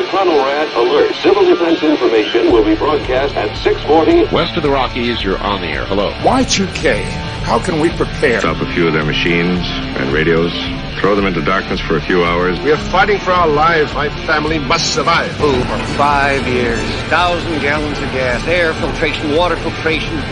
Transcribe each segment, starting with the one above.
Conelrad alert. Civil defense information will be broadcast at 6:40. West of the Rockies, you're on the air. Hello. Y2K, how can we prepare? Stop a few of their machines and radios. Throw them into darkness for a few hours. We are fighting for our lives. My family must survive. Oh, for 5 years. 1,000 gallons of gas, air filtration, water filtration.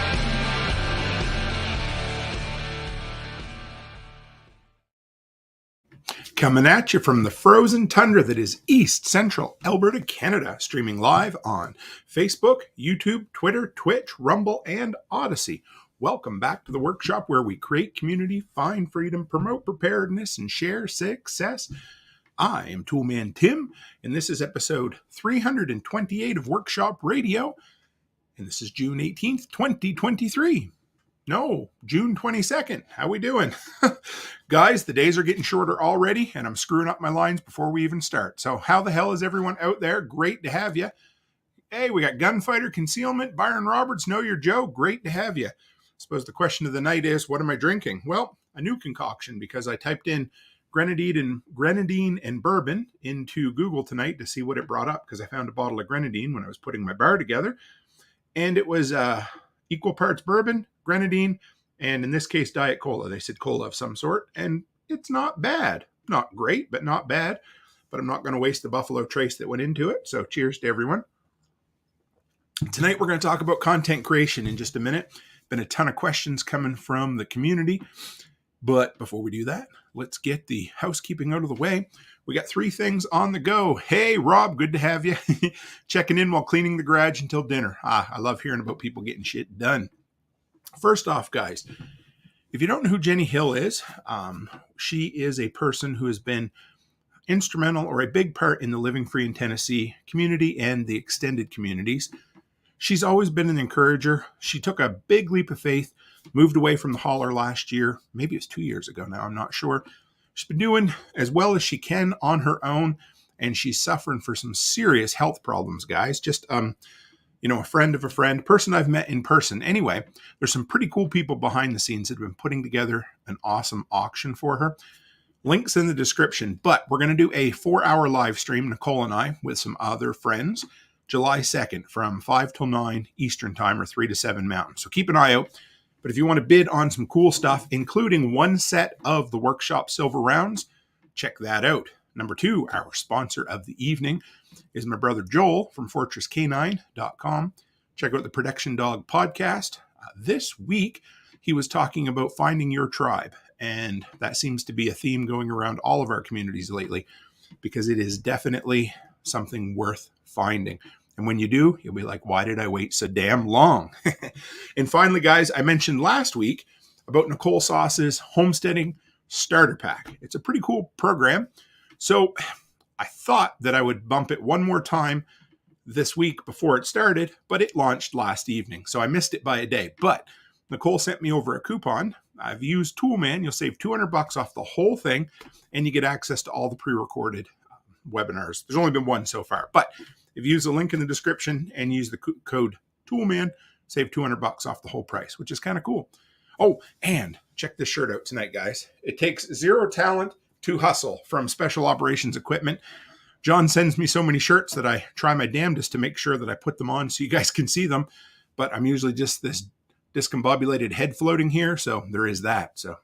Coming at you from the frozen tundra that is East Central Alberta, Canada, streaming live on Facebook, YouTube, Twitter, Twitch, Rumble, and Odyssey. Welcome back to the workshop where we create community, find freedom, promote preparedness, and share success. I am Toolman Tim, and this is episode 328 of Workshop Radio, and this is June 18th, 2023. No, June 22nd. How we doing? Guys, the days are getting shorter already, and I'm screwing up my lines before we even start. So how the hell is everyone out there? Great to have you. Hey, we got Gunfighter Concealment, Byron Roberts, Know Your Joe. Great to have you. I suppose the question of the night is, what am I drinking? Well, a new concoction, because I typed in grenadine and bourbon into Google tonight to see what it brought up, because I found a bottle of grenadine when I was putting my bar together, and it was equal parts bourbon, grenadine, and in this case, Diet Cola. They said cola of some sort, and it's not bad. Not great, but not bad. But I'm not going to waste the Buffalo Trace that went into it, so cheers to everyone. Tonight, we're going to talk about content creation in just a minute. Been a ton of questions coming from the community, but before we do that, let's get the housekeeping out of the way. We got 3 things on the go. Hey, Rob, good to have you. Checking in while cleaning the garage until dinner. I love hearing about people getting shit done. First off, guys, if you don't know who Jenni Hill is, she is a person who has been instrumental or a big part in the Living Free in Tennessee community and the extended communities. She's always been an encourager. She took a big leap of faith, moved away from the holler last year. Maybe it's 2 years ago now, I'm not sure. She's been doing as well as she can on her own, and she's suffering for some serious health problems, guys. Just, a friend of a friend, person I've met in person. Anyway, there's some pretty cool people behind the scenes that have been putting together an awesome auction for her. Links in the description, but we're going to do a 4-hour live stream, Nicole and I, with some other friends, July 2nd from 5 till 9 Eastern time or 3 to 7 Mountain. So keep an eye out. But if you want to bid on some cool stuff, including one set of the Workshop Silver Rounds, check that out. Number 2, our sponsor of the evening is my brother Joel from FortressK9.com. Check out the Production Dog podcast. This week, he was talking about finding your tribe, and that seems to be a theme going around all of our communities lately, because it is definitely something worth finding. And when you do, you'll be like, why did I wait so damn long? And finally, guys, I mentioned last week about Nicole Sauce's Homesteading Starter Pack. It's a pretty cool program. So I thought that I would bump it one more time this week before it started, but it launched last evening. So I missed it by a day. But Nicole sent me over a coupon. I've used Toolman. You'll save $200 off the whole thing, and you get access to all the pre-recorded webinars. There's only been one so far, but if you use the link in the description and use the code Toolman, save $200 off the whole price, which is kind of cool. Oh, and check this shirt out tonight, guys. It takes zero talent to hustle from Special Operations Equipment. John sends me so many shirts that I try my damnedest to make sure that I put them on so you guys can see them, but I'm usually just this discombobulated head floating here, so there is that. So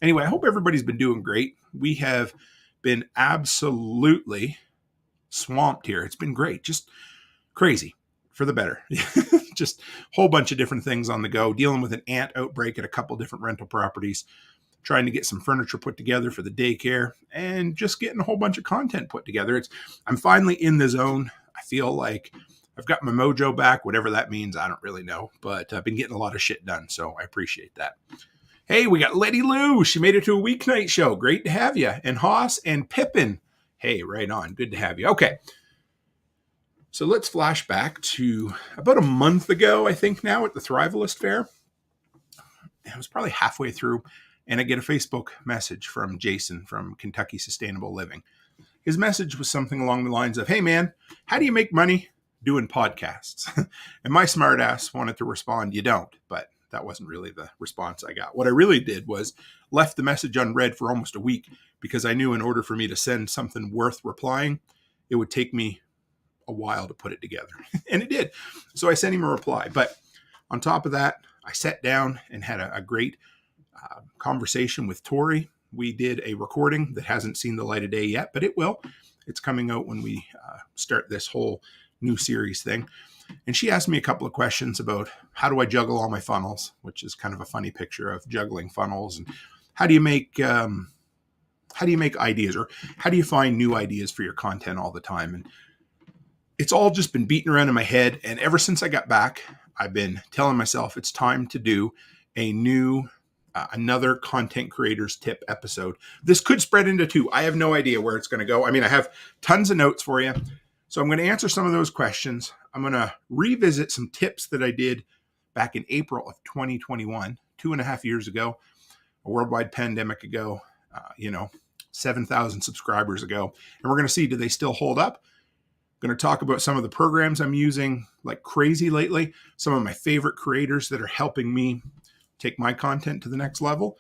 anyway, I hope everybody's been doing great. We have been absolutely swamped here. It's been great. Just crazy for the better. Just a whole bunch of different things on the go, dealing with an ant outbreak at a couple different rental properties, trying to get some furniture put together for the daycare, and just getting a whole bunch of content put together. I'm finally in the zone. I feel like I've got my mojo back, whatever that means. I don't really know, but I've been getting a lot of shit done, so I appreciate that. Hey, we got Letty Lou. She made it to a weeknight show. Great to have you. And Haas and Pippin. Hey, right on. Good to have you. Okay. So let's flash back to about a month ago, I think now, at the Thrivalist Fair. I was probably halfway through, and I get a Facebook message from Jason from Kentucky Sustainable Living. His message was something along the lines of, hey, man, how do you make money doing podcasts? And my smart ass wanted to respond, you don't. But that wasn't really the response I got. What I really did was left the message unread for almost a week, because I knew in order for me to send something worth replying, it would take me a while to put it together. And it did. So I sent him a reply. But on top of that, I sat down and had a great conversation with Tori. We did a recording that hasn't seen the light of day yet, but it will. It's coming out when we start this whole new series thing. And she asked me a couple of questions about how do I juggle all my funnels, which is kind of a funny picture of juggling funnels, and how do you make ideas, or how do you find new ideas for your content all the time? And it's all just been beating around in my head. And ever since I got back, I've been telling myself it's time to do a new another content creators tip episode. This could spread into 2. I have no idea where it's going to go. I mean, I have tons of notes for you. So I'm going to answer some of those questions. I'm going to revisit some tips that I did back in April of 2021, 2.5 years ago, a worldwide pandemic ago, 7,000 subscribers ago. And we're going to see, do they still hold up? I'm going to talk about some of the programs I'm using like crazy lately, some of my favorite creators that are helping me take my content to the next level,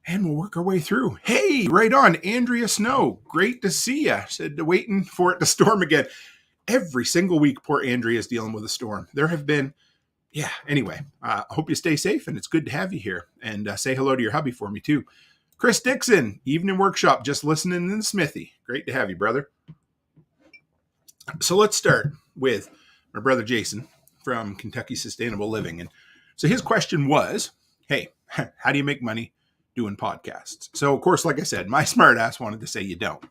and we'll work our way through. Hey, right on, Andrea Snow. Great to see you. Said waiting for it to storm again. Every single week, poor Andrea is dealing with a storm. There have been, anyway, I hope you stay safe, and it's good to have you here. And say hello to your hubby for me, too. Chris Dixon, evening workshop, just listening in the smithy. Great to have you, brother. So let's start with my brother Jason from Kentucky Sustainable Living. And so his question was, hey, how do you make money doing podcasts? So, of course, like I said, my smart ass wanted to say you don't.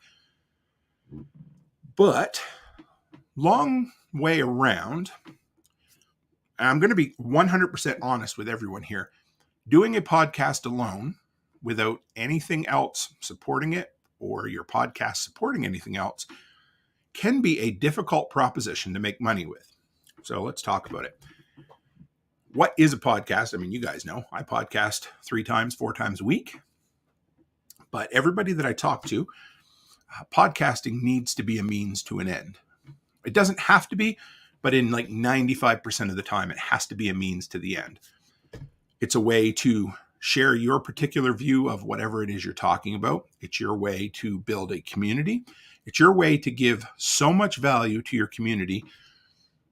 But long way around, I'm going to be 100% honest with everyone here. Doing a podcast alone without anything else supporting it, or your podcast supporting anything else, can be a difficult proposition to make money with. So let's talk about it. What is a podcast? I mean, you guys know I podcast 3 times, 4 times a week. But everybody that I talk to, podcasting needs to be a means to an end. It doesn't have to be, but in like 95% of the time, it has to be a means to the end. It's a way to share your particular view of whatever it is you're talking about. It's your way to build a community. It's your way to give so much value to your community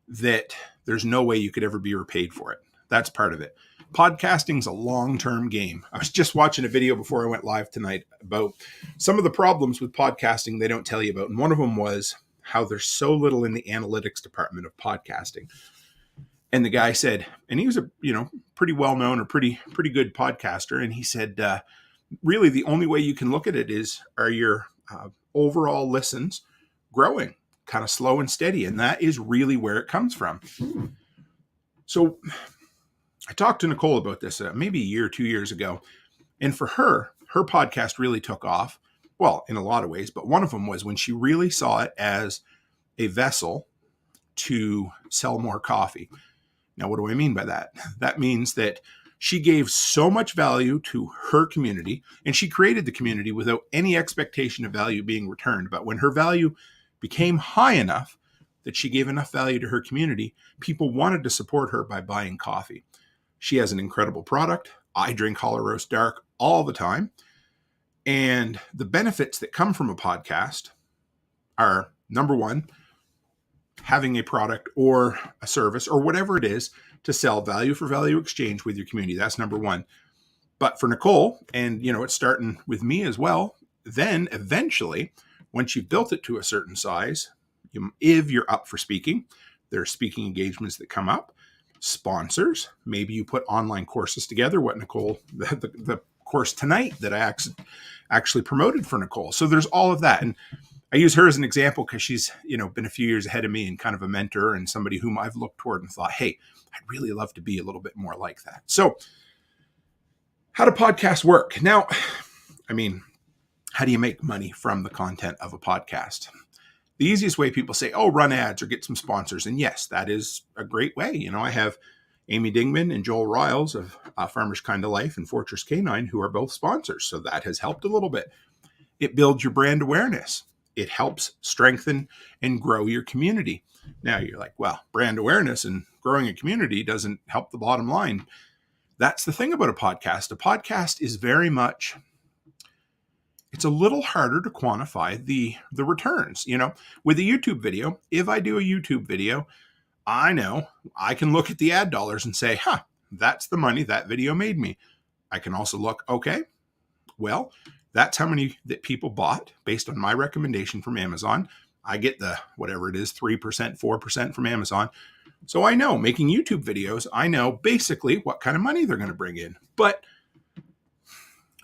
that there's no way you could ever be repaid for it. That's part of it. Podcasting's a long-term game. I was just watching a video before I went live tonight about some of the problems with podcasting they don't tell you about. And one of them was how there's so little in the analytics department of podcasting. And the guy said, and he was a pretty well-known or pretty good podcaster. And he said, really the only way you can look at it is, are your overall listens growing kind of slow and steady? And that is really where it comes from. So I talked to Nicole about this maybe a year or 2 years ago. And for her podcast really took off. Well, in a lot of ways, but one of them was when she really saw it as a vessel to sell more coffee. Now, what do I mean by that? That means that she gave so much value to her community, and she created the community without any expectation of value being returned. But when her value became high enough that she gave enough value to her community, people wanted to support her by buying coffee. She has an incredible product. I drink Hollow Roast Dark all the time. And the benefits that come from a podcast are, number one, having a product or a service or whatever it is to sell, value for value exchange with your community. That's number one. But for Nicole, and it's starting with me as well, then eventually, once you've built it to a certain size, if you're up for speaking, there are speaking engagements that come up, sponsors, maybe you put online courses together, what Nicole, the course tonight that I actually promoted for Nicole. So there's all of that. And I use her as an example because she's, been a few years ahead of me and kind of a mentor and somebody whom I've looked toward and thought, hey, I'd really love to be a little bit more like that. So how do podcasts work? Now, how do you make money from the content of a podcast? The easiest way people say, run ads or get some sponsors. And yes, that is a great way. I have Amy Dingman and Joel Riles of Farmers Kind of Life and Fortress Canine, who are both sponsors. So that has helped a little bit. It builds your brand awareness. It helps strengthen and grow your community. Now you're like, well, brand awareness and growing a community doesn't help the bottom line. That's the thing about a podcast. A podcast is very much it's a little harder to quantify the returns. With a YouTube video, if I do a YouTube video, I know I can look at the ad dollars and say, that's the money that video made me. I can also look, okay, well, that's how many that people bought based on my recommendation from Amazon. I get the, whatever it is, 3%, 4% from Amazon. So I know, making YouTube videos, I know basically what kind of money they're going to bring in. But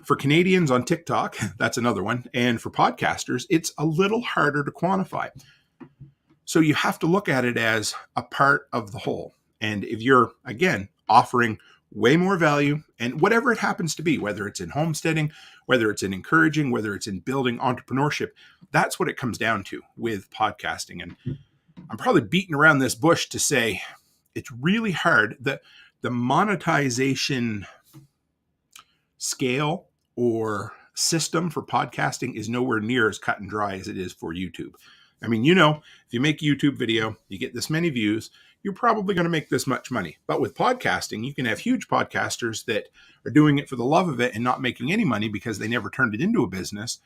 for Canadians on TikTok, that's another one. And for podcasters, it's a little harder to quantify. So you have to look at it as a part of the whole. And if you're, again, offering way more value, and whatever it happens to be, whether it's in homesteading, whether it's in encouraging, whether it's in building entrepreneurship, that's what it comes down to with podcasting. And I'm probably beating around this bush to say it's really hard that the monetization scale or system for podcasting is nowhere near as cut and dry as it is for YouTube. I mean, if you make a YouTube video, you get this many views, you're probably going to make this much money. But with podcasting, you can have huge podcasters that are doing it for the love of it and not making any money because they never turned it into a business.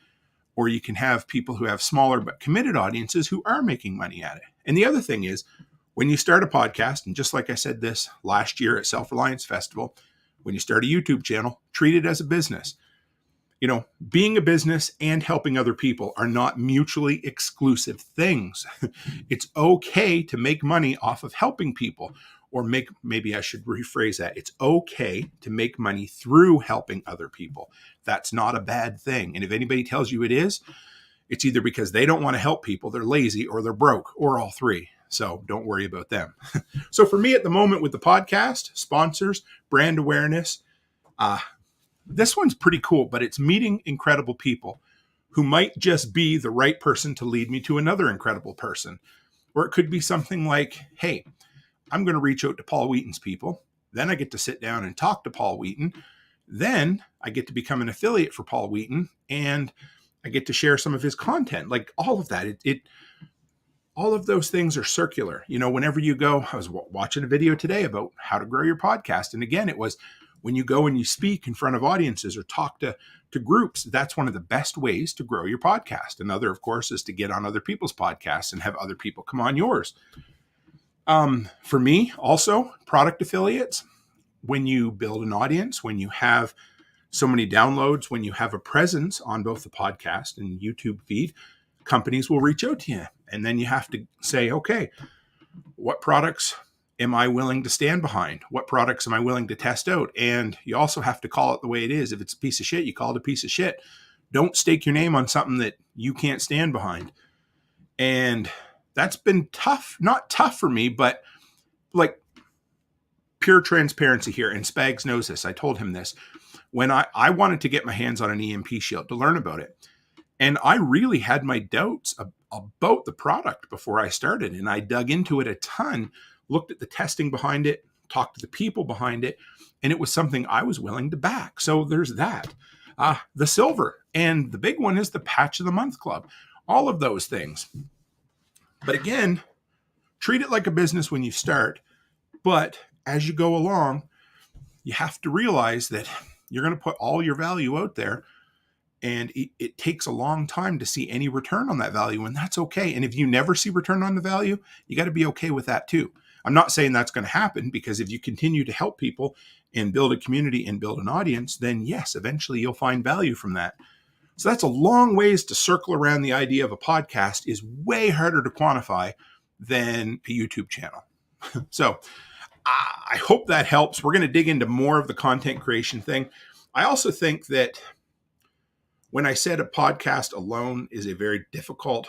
Or you can have people who have smaller but committed audiences who are making money at it. And the other thing is, when you start a podcast, and just like I said this last year at Self-Reliance Festival, when you start a YouTube channel, treat it as a business. Being a business and helping other people are not mutually exclusive things. It's okay to make money off of helping people, or maybe I should rephrase that. It's okay to make money through helping other people. That's not a bad thing. And if anybody tells you it is, it's either because they don't want to help people, they're lazy, or they're broke, or all three. So don't worry about them. So for me at the moment with the podcast, sponsors, brand awareness, this one's pretty cool, but it's meeting incredible people who might just be the right person to lead me to another incredible person. Or it could be something like, hey, I'm going to reach out to Paul Wheaton's people. Then I get to sit down and talk to Paul Wheaton. Then I get to become an affiliate for Paul Wheaton, and I get to share some of his content. Like all of that, all of those things are circular. Whenever you go, I was watching a video today about how to grow your podcast. And again, it was when you go and you speak in front of audiences or talk to groups, that's one of the best ways to grow your podcast. Another, of course, is to get on other people's podcasts and have other people come on yours. For me, also, product affiliates, when you build an audience, when you have so many downloads, when you have a presence on both the podcast and YouTube feed, companies will reach out to you. And then you have to say, okay, what products am I willing to stand behind? What products am I willing to test out? And you also have to call it the way it is. If it's a piece of shit, you call it a piece of shit. Don't stake your name on something that you can't stand behind. And that's been tough. Not tough for me, but like pure transparency here. And Spags knows this. I told him this. When I wanted to get my hands on an EMP shield to learn about it. And I really had my doubts about the product before I started. And I dug into it a ton, looked at the testing behind it, talked to the people behind it, and it was something I was willing to back. So there's that. The silver. And the big one is the Patch of the Month Club. All of those things. But again, treat it like a business when you start. But as you go along, you have to realize that you're going to put all your value out there. And it takes a long time to see any return on that value. And that's okay. And if you never see return on the value, you got to be okay with that too. I'm not saying that's going to happen, because if you continue to help people and build a community and build an audience, then yes, eventually you'll find value from that. So that's a long ways to circle around the idea of a podcast is way harder to quantify than a YouTube channel. So I hope that helps. We're going to dig into more of the content creation thing. I also think that when I said a podcast alone is a very difficult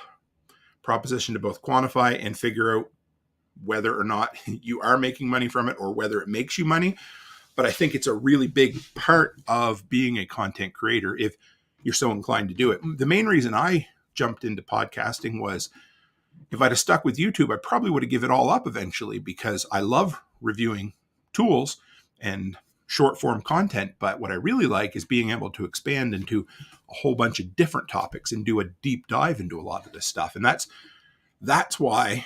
proposition to both quantify and figure out whether or not you are making money from it or whether it makes you money. But I think it's a really big part of being a content creator if you're so inclined to do it. The main reason I jumped into podcasting was if I'd have stuck with YouTube, I probably would have given it all up eventually, because I love reviewing tools and short form content. But what I really like is being able to expand into a whole bunch of different topics and do a deep dive into a lot of this stuff. And that's why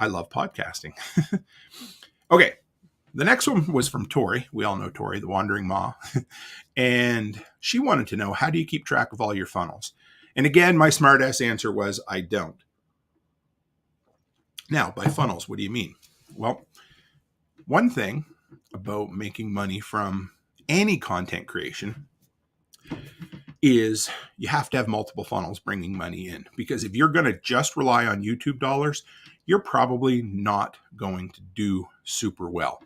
I love podcasting. Okay. The next one was from Tori. We all know Tori, the wandering ma. And she wanted to know, how do you keep track of all your funnels? And again, my smartass answer was, I don't. Now, by funnels, what do you mean? Well, one thing about making money from any content creation is you have to have multiple funnels bringing money in. Because if you're going to just rely on YouTube dollars, you're probably not going to do super well.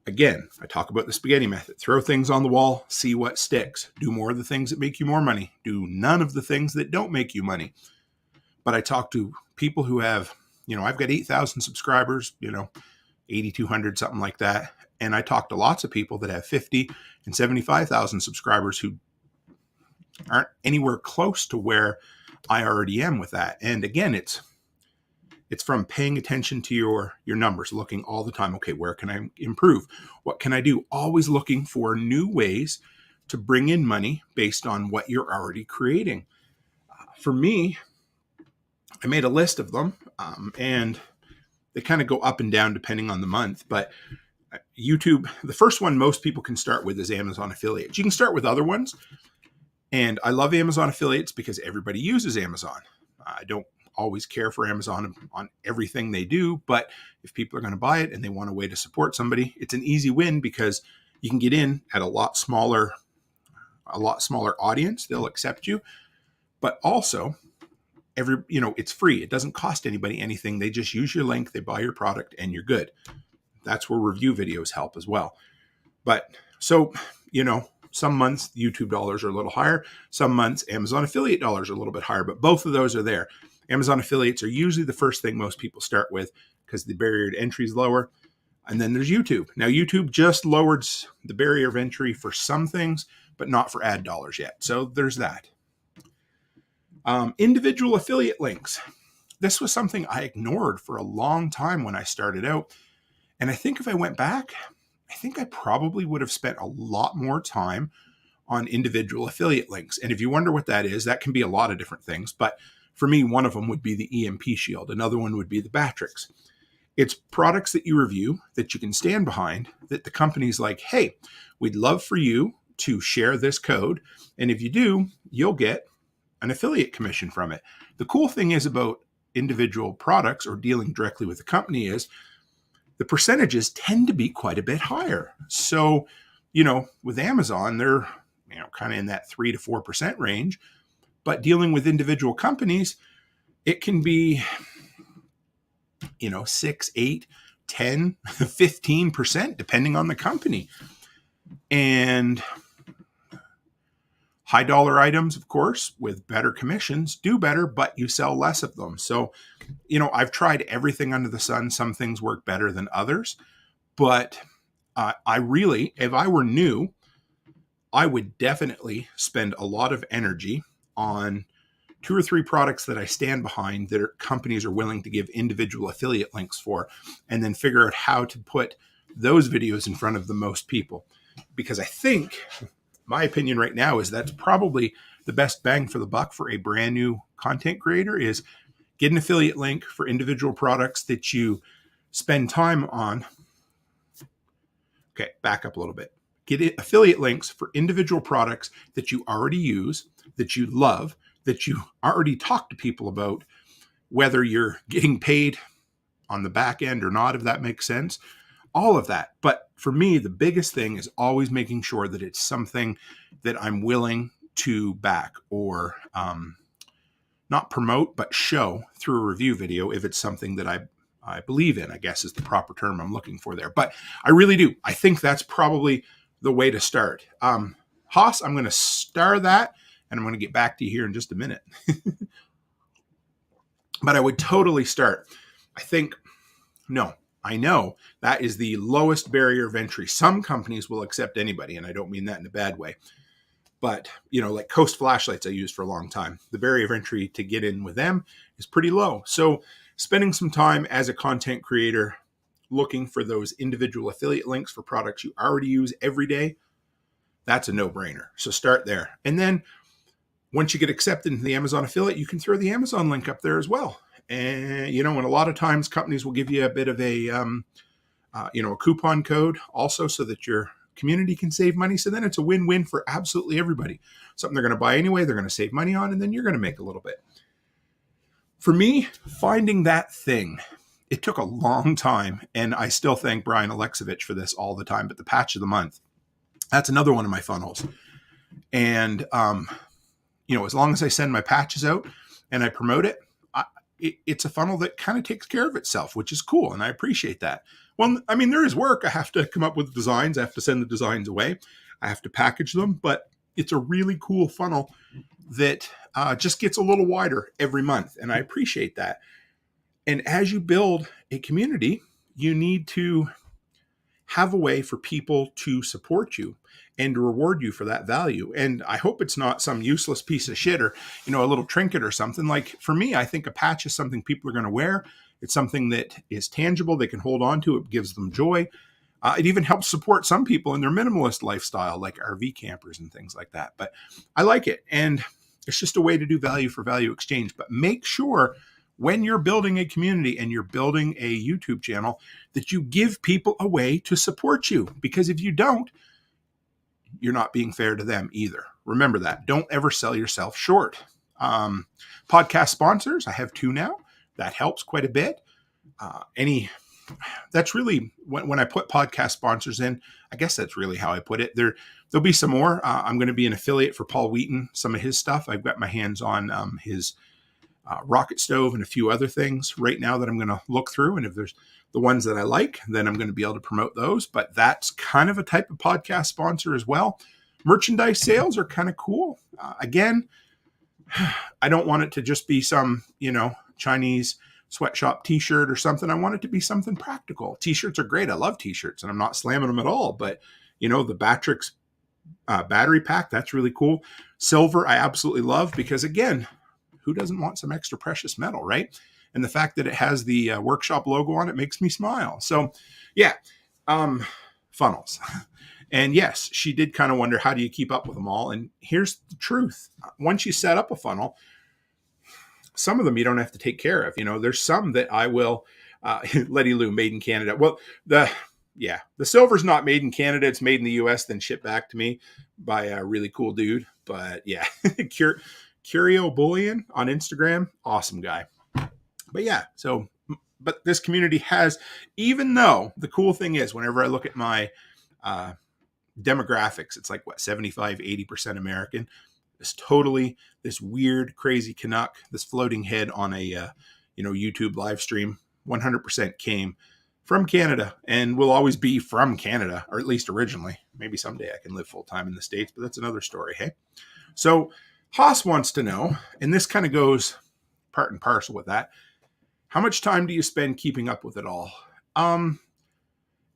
Again, I talk about the spaghetti method. Throw things on the wall, see what sticks. Do more of the things that make you more money. Do none of the things that don't make you money. But I talk to people who have, I've got 8,000 subscribers, 8,200, something like that. And I talk to lots of people that have 50 and 75,000 subscribers who aren't anywhere close to where I already am with that. And again, it's from paying attention to your numbers, looking all the time. Okay, where can I improve? What can I do? Always looking for new ways to bring in money based on what you're already creating. For me, I made a list of them, and they kind of go up and down depending on the month. But YouTube, the first one most people can start with is Amazon affiliates. You can start with other ones. And I love Amazon affiliates because everybody uses Amazon. I don't always care for Amazon on everything they do, but if people are going to buy it and they want a way to support somebody, it's an easy win because you can get in at a lot smaller audience. They'll accept you, but also it's free. It doesn't cost anybody anything. They just use your link, they buy your product, and you're good. That's where review videos help as well. But so, some months YouTube dollars are a little higher. Some months Amazon affiliate dollars are a little bit higher, but both of those are there. Amazon affiliates are usually the first thing most people start with because the barrier to entry is lower. And then there's YouTube. Now, YouTube just lowered the barrier of entry for some things, but not for ad dollars yet. So there's that. Individual affiliate links. This was something I ignored for a long time when I started out. And I think if I went back, I think I probably would have spent a lot more time on individual affiliate links. And if you wonder what that is, that can be a lot of different things. But for me, one of them would be the EMP Shield. Another one would be the Batrix. It's products that you review that you can stand behind, that the company's like, hey, we'd love for you to share this code. And if you do, you'll get an affiliate commission from it. The cool thing is about individual products or dealing directly with the company is the percentages tend to be quite a bit higher. So, with Amazon, they're, kind of in that 3 to 4% range, but dealing with individual companies, it can be, 6, 8, 10, 15%, depending on the company. And high dollar items, of course, with better commissions do better, but you sell less of them. So, I've tried everything under the sun. Some things work better than others, but I really, if I were new, I would definitely spend a lot of energy on 2 or 3 products that I stand behind that companies are willing to give individual affiliate links for, and then figure out how to put those videos in front of the most people. Because I think, my opinion right now is that's probably the best bang for the buck for a brand new content creator is get an affiliate link for individual products that you spend time on. Okay, back up a little bit. Get affiliate links for individual products that you already use, that you love, that you already talk to people about, whether you're getting paid on the back end or not, if that makes sense. All of that. But for me, the biggest thing is always making sure that it's something that I'm willing to back or not promote, but show through a review video if it's something that I believe in, I guess is the proper term I'm looking for there. But I really do. I think that's probably the way to start. Haas, I'm going to star that, and I'm going to get back to you here in just a minute. But I would totally start. I know that is the lowest barrier of entry. Some companies will accept anybody, and I don't mean that in a bad way. But, like Coast flashlights I used for a long time. The barrier of entry to get in with them is pretty low. So spending some time as a content creator looking for those individual affiliate links for products you already use every day, that's a no-brainer. So start there. And then once you get accepted into the Amazon affiliate, you can throw the Amazon link up there as well. And, and a lot of times companies will give you a bit of a a coupon code also so that your community can save money. So then it's a win-win for absolutely everybody. Something they're going to buy anyway, they're going to save money on, and then you're going to make a little bit. For me, finding that thing, it took a long time, and I still thank Brian Alexovich for this all the time, but the patch of the month, that's another one of my funnels. And, as long as I send my patches out and I promote it, it's a funnel that kind of takes care of itself, which is cool. And I appreciate that. Well, I mean, there is work. I have to come up with designs. I have to send the designs away. I have to package them, but it's a really cool funnel that just gets a little wider every month. And I appreciate that. And as you build a community, you need to have a way for people to support you and to reward you for that value. And I hope it's not some useless piece of shit or, a little trinket or something. Like for me, I think a patch is something people are going to wear. It's something that is tangible. They can hold on to. It gives them joy. It even helps support some people in their minimalist lifestyle, like RV campers and things like that. But I like it. And it's just a way to do value for value exchange. But make sure when you're building a community and you're building a YouTube channel that you give people a way to support you. Because if you don't, you're not being fair to them either. Remember that. Don't ever sell yourself short. Podcast sponsors, I have 2 now. That helps quite a bit. That's really when I put podcast sponsors in, I guess that's really how I put it. There'll be some more. I'm going to be an affiliate for Paul Wheaton, some of his stuff. I've got my hands on his rocket stove and a few other things right now that I'm going to look through. And if there's the ones that I like, then I'm going to be able to promote those. But that's kind of a type of podcast sponsor as well. Merchandise sales are kind of cool. Again, I don't want it to just be some, Chinese sweatshop t-shirt or something. I want it to be something practical. T-shirts are great. I love t-shirts and I'm not slamming them at all. But, the Batrix battery pack, that's really cool. Silver, I absolutely love because, again, who doesn't want some extra precious metal, right? And the fact that it has the workshop logo on it makes me smile. So, yeah, funnels. And yes, she did kind of wonder, how do you keep up with them all? And here's the truth. Once you set up a funnel, some of them you don't have to take care of. There's some that I will, Letty Lou, made in Canada. Well, the silver's not made in Canada. It's made in the U.S., then shipped back to me by a really cool dude. But yeah, Curio Bullion on Instagram, awesome guy. But yeah, but this community has, even though the cool thing is, whenever I look at my demographics, it's like 75, 80% American. It's totally this weird, crazy Canuck, this floating head on a, YouTube live stream, 100% came from Canada and will always be from Canada, or at least originally. Maybe someday I can live full time in the States, but that's another story. Hey, so Haas wants to know, and this kind of goes part and parcel with that. How much time do you spend keeping up with it all?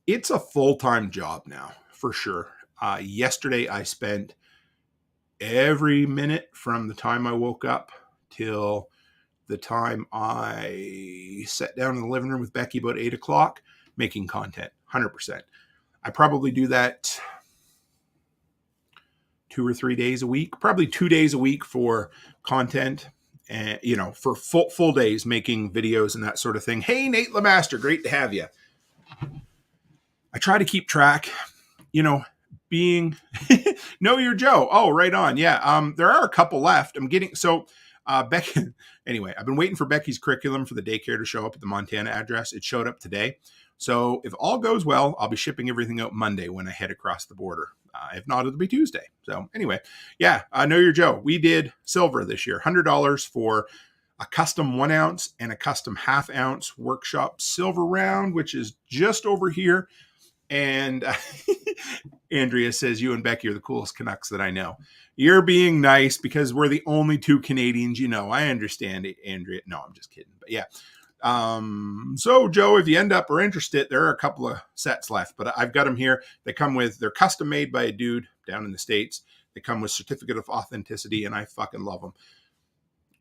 It's a full-time job now, for sure. Yesterday I spent every minute from the time I woke up till the time I sat down in the living room with Becky about 8 o'clock making content, 100%. I probably do that 2 or 3 days a week, probably 2 days a week for content and, for full days making videos and that sort of thing. Hey, Nate Lemaster, great to have you. I try to keep track, being Know Your Joe. Oh, right on. Yeah. There are a couple left. Becky, anyway, I've been waiting for Becky's curriculum for the daycare to show up at the Montana address. It showed up today. So if all goes well, I'll be shipping everything out Monday when I head across the border. If not, it'll be Tuesday. So anyway, yeah, Know Your Joe. We did silver this year, $100 for a custom 1 ounce and a custom 1/2 ounce workshop silver round, which is just over here. And Andrea says, you and Becky are the coolest Canucks that I know. You're being nice because we're the only 2 Canadians I understand it, Andrea. No, I'm just kidding. But yeah. So Joe, if you end up or interested, there are a couple of sets left, but I've got them here. They're custom made by a dude down in the States. They come with certificate of authenticity and I fucking love them.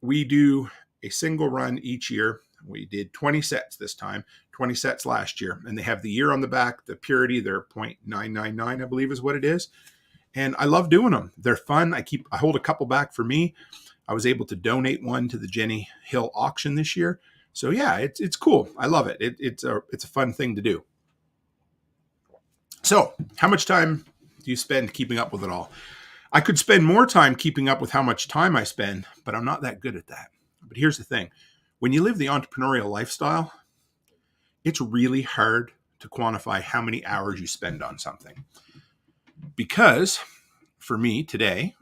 We do a single run each year. We did 20 sets this time, 20 sets last year, and they have the year on the back, the purity, they're 0.999, I believe is what it is. And I love doing them. They're fun. I hold a couple back for me. I was able to donate one to the Jenni Hill auction this year. So yeah, it's cool. I love it. It's a fun thing to do. So how much time do you spend keeping up with it all? I could spend more time keeping up with how much time I spend, but I'm not that good at that. But here's the thing. When you live the entrepreneurial lifestyle, it's really hard to quantify how many hours you spend on something. Because for me today,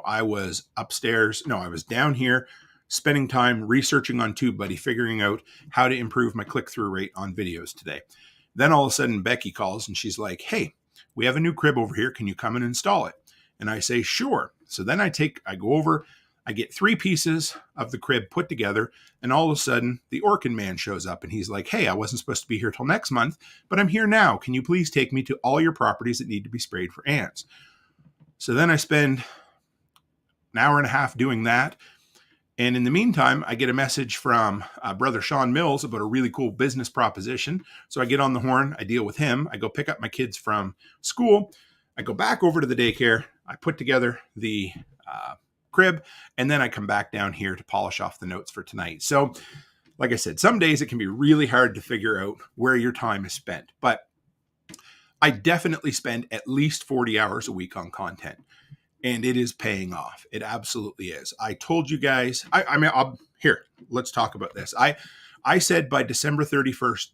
I was I was down here spending time researching on TubeBuddy, figuring out how to improve my click-through rate on videos today. Then all of a sudden Becky calls and she's like, hey, we have a new crib over here. Can you come and install it? And I say, sure. So then I go over, I get 3 pieces of the crib put together, and all of a sudden the Orkin man shows up and he's like, hey, I wasn't supposed to be here till next month, but I'm here now. Can you please take me to all your properties that need to be sprayed for ants? So then I spend an hour and a half doing that. And in the meantime, I get a message from brother Sean Mills about a really cool business proposition. So I get on the horn, I deal with him. I go pick up my kids from school. I go back over to the daycare. I put together the crib, and then I come back down here to polish off the notes for tonight. So like I said, some days it can be really hard to figure out where your time is spent, but I definitely spend at least 40 hours a week on content, and it is paying off. It absolutely is. I told you guys, here, let's talk about this. I said by December 31st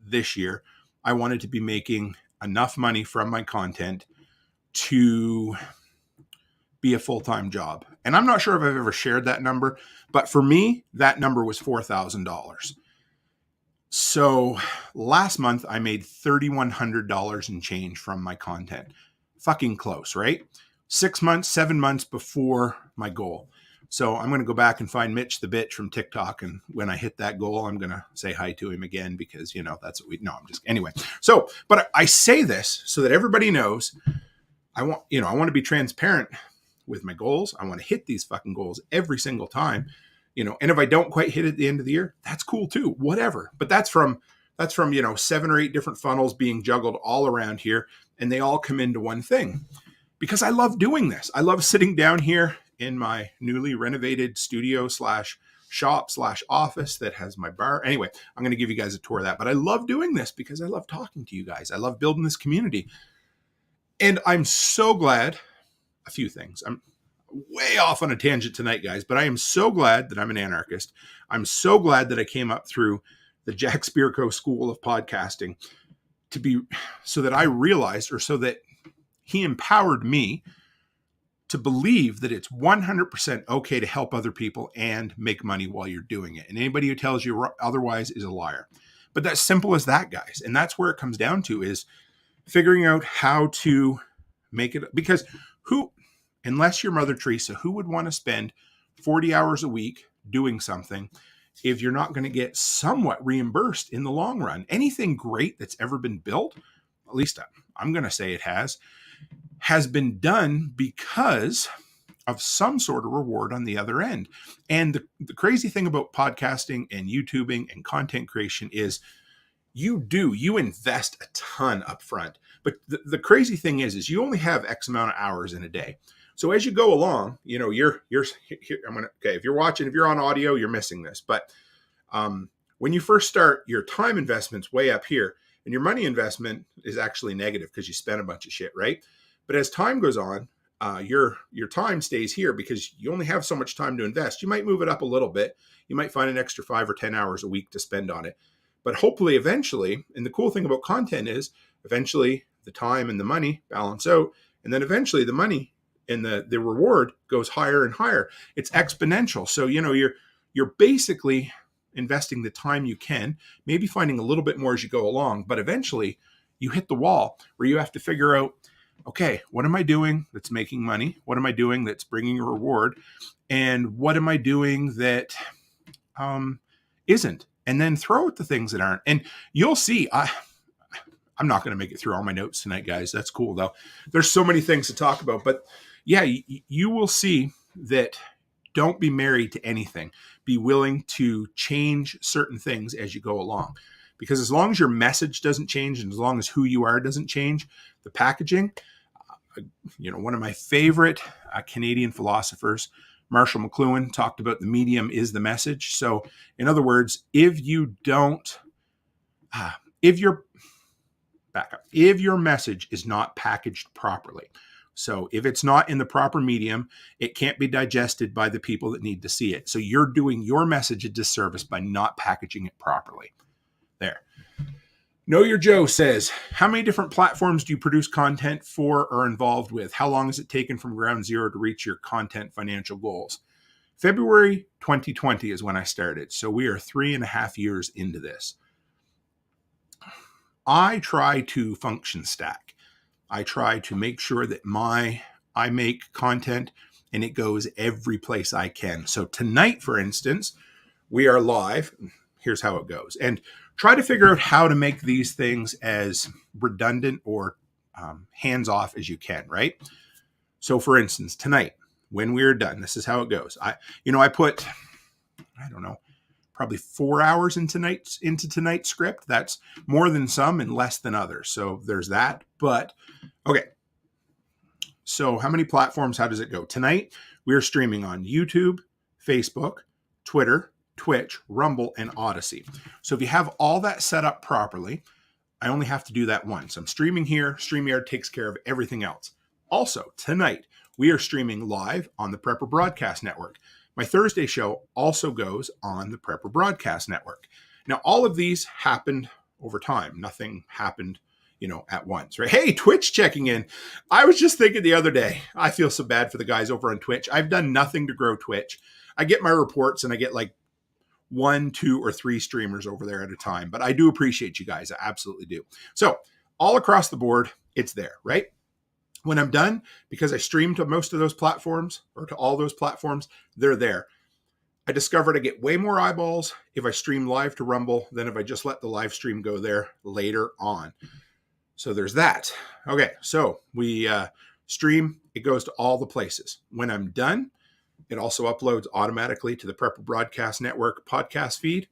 this year, I wanted to be making enough money from my content to be a full-time job. And I'm not sure if I've ever shared that number, but for me, that number was $4,000. So last month I made $3,100 and change from my content. Fucking close, right? 7 months before my goal. So I'm going to go back and find Mitch the bitch from TikTok. And when I hit that goal, I'm going to say hi to him again because, that's what anyway. So, but I say this so that everybody knows I want to be transparent with my goals. I want to hit these fucking goals every single time, and if I don't quite hit it at the end of the year, that's cool too, whatever. But that's from 7 or 8 different funnels being juggled all around here. And they all come into one thing because I love doing this. I love sitting down here in my newly renovated studio /shop /office that has my bar. Anyway, I'm going to give you guys a tour of that, but I love doing this because I love talking to you guys. I love building this community. And I'm so glad. A few things. I'm way off on a tangent tonight, guys, but I am so glad that I'm an anarchist. I'm so glad that I came up through the Jack Spirko School of Podcasting so that I realized, or so that he empowered me to believe that it's 100% okay to help other people and make money while you're doing it. And anybody who tells you otherwise is a liar. But that's simple as that, guys. And that's where it comes down to, is figuring out how to make it, because unless you're Mother Teresa, who would want to spend 40 hours a week doing something if you're not going to get somewhat reimbursed in the long run? Anything great that's ever been built, at least I'm going to say it has been done because of some sort of reward on the other end. And the crazy thing about podcasting and YouTubing and content creation is you invest a ton up front. But the crazy thing is you only have X amount of hours in a day. So as you go along, you're here. If you're watching, if you're on audio, you're missing this. But when you first start, your time investment's way up here, and your money investment is actually negative because you spent a bunch of shit, right? But as time goes on, your time stays here because you only have so much time to invest. You might move it up a little bit. You might find an extra 5 or 10 hours a week to spend on it. But hopefully eventually, and the cool thing about content is eventually the time and the money balance out, and then eventually the money and the reward goes higher and higher. It's exponential. So, you're basically investing the time you can, maybe finding a little bit more as you go along, but eventually you hit the wall where you have to figure out, okay, what am I doing that's making money? What am I doing that's bringing a reward? And what am I doing that isn't? And then throw out the things that aren't. And you'll see, I'm not going to make it through all my notes tonight, guys. That's cool, though. There's so many things to talk about. But yeah, you will see that don't be married to anything. Be willing to change certain things as you go along. Because as long as your message doesn't change and as long as who you are doesn't change, the packaging, one of my favorite Canadian philosophers, Marshall McLuhan, talked about the medium is the message. So in other words, if you're back up. If your message is not packaged properly, so if it's not in the proper medium, it can't be digested by the people that need to see it. So you're doing your message a disservice by not packaging it properly. There. Know Your Joe says, how many different platforms do you produce content for or involved with? How long has it taken from ground zero to reach your content financial goals? February 2020 is when I started. So we are 3.5 years into this. I try to function stack. I try to make sure that I make content and it goes every place I can. So tonight, for instance, we are live. Here's how it goes. And try to figure out how to make these things as redundant or hands-off as you can, right? So for instance, tonight, when we're done, this is how it goes. I put, probably 4 hours into tonight's script. That's more than some and less than others. So there's that. But okay. So how many platforms? How does it go? Tonight, we are streaming on YouTube, Facebook, Twitter, Twitch, Rumble, and Odyssey. So if you have all that set up properly, I only have to do that once. I'm streaming here. StreamYard takes care of everything else. Also, tonight, we are streaming live on the Prepper Broadcast Network. My Thursday show also goes on the Prepper Broadcast Network. Now, all of these happened over time. Nothing happened, at once, right? Hey, Twitch checking in. I was just thinking the other day, I feel so bad for the guys over on Twitch. I've done nothing to grow Twitch. I get my reports and I get like 1, 2, or 3 streamers over there at a time. But I do appreciate you guys. I absolutely do. So all across the board, it's there, right? When I'm done, because I stream to most of those platforms or to all those platforms, they're there. I discovered I get way more eyeballs if I stream live to Rumble than if I just let the live stream go there later on. So there's that. Okay, so we stream. It goes to all the places. When I'm done, it also uploads automatically to the Prepper Broadcast Network podcast feed.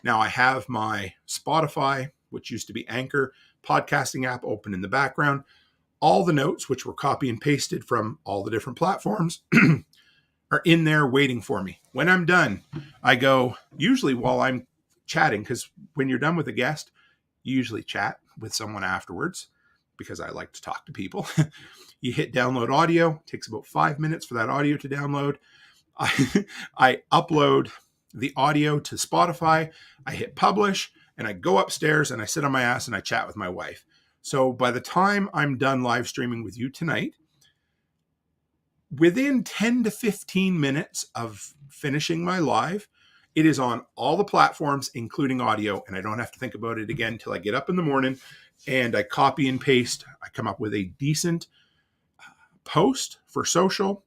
Now I have my Spotify, which used to be Anchor, podcasting app open in the background. All the notes, which were copy and pasted from all the different platforms, are in there waiting for me. When I'm done, I go, usually while I'm chatting, because when you're done with a guest, you usually chat with someone afterwards, because I like to talk to people. You hit download audio. It takes about 5 minutes for that audio to download. I upload the audio to Spotify. I hit publish, and I go upstairs, and I sit on my ass, and I chat with my wife. So by the time I'm done live streaming with you tonight, within 10 to 15 minutes of finishing my live, it is on all the platforms, including audio, and I don't have to think about it again until I get up in the morning and I copy and paste. I come up with a decent post for social.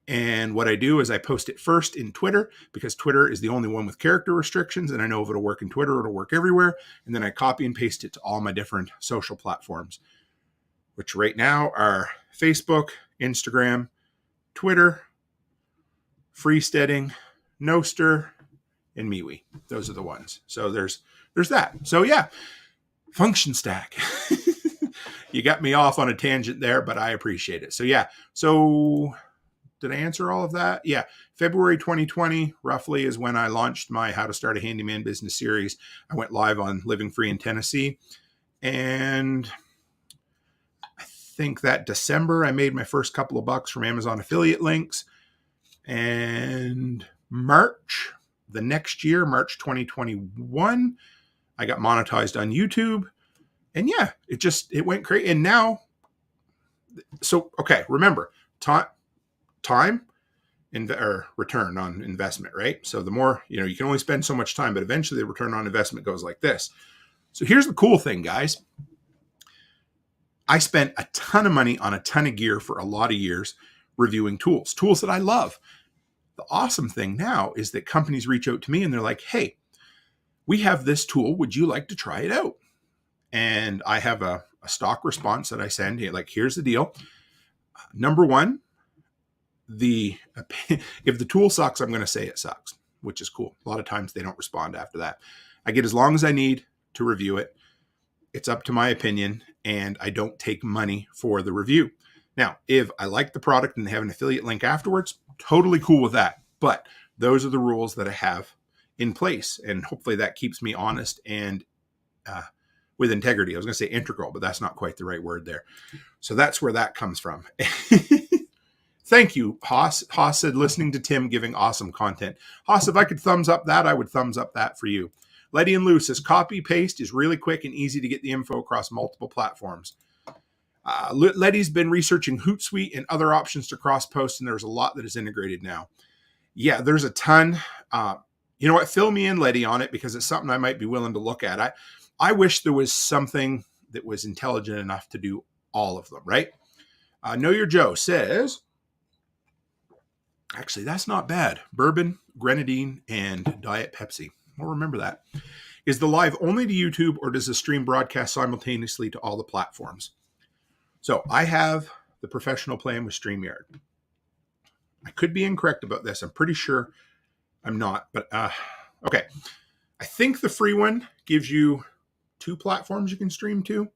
And what I do is I post it first in Twitter, because Twitter is the only one with character restrictions. And I know if it'll work in Twitter, it'll work everywhere. And then I copy and paste it to all my different social platforms, which right now are Facebook, Instagram, Twitter, Freesteading, NOSTR, and MeWe. Those are the ones. So there's that. So yeah, function stack. You got me off on a tangent there, but I appreciate it. So yeah. So did I answer all of that? Yeah. February 2020 roughly is when I launched my How to Start a Handyman Business series. I went live on Living Free in Tennessee. And I think that December, I made my first couple of bucks from Amazon affiliate links. And March, the next year, March 2021, I got monetized on YouTube. And yeah, it went crazy. And now, so, okay, remember, time or return on investment, right? So the more, you can only spend so much time, but eventually the return on investment goes like this. So here's the cool thing, guys. I spent a ton of money on a ton of gear for a lot of years reviewing tools that I love. The awesome thing now is that companies reach out to me and they're like, hey, we have this tool. Would you like to try it out? And I have a stock response that I send. Like, here's the deal. Number one, if the tool sucks, I'm going to say it sucks, which is cool. A lot of times they don't respond after that. I get as long as I need to review it. It's up to my opinion, and I don't take money for the review. Now, if I like the product and they have an affiliate link afterwards, totally cool with that. But those are the rules that I have in place, and hopefully that keeps me honest and with integrity. I was going to say integral, but that's not quite the right word there. So that's where that comes from. Thank you, Haas. Haas said, listening to Tim giving awesome content. Haas, if I could thumbs up that, I would thumbs up that for you. Letty and Lou says, copy paste is really quick and easy to get the info across multiple platforms. Letty's been researching Hootsuite and other options to cross post, and there's a lot that is integrated now. Yeah, there's a ton. You know what? Fill me in, Letty, on it, because it's something I might be willing to look at. I wish there was something that was intelligent enough to do all of them, right? Know Your Joe says, actually, that's not bad. Bourbon, grenadine, and Diet Pepsi. We'll remember that. Is the live only to YouTube, or does the stream broadcast simultaneously to all the platforms? So I have the professional plan with StreamYard. I could be incorrect about this. I'm pretty sure I'm not, but okay. I think the free one gives you 2 platforms you can stream to.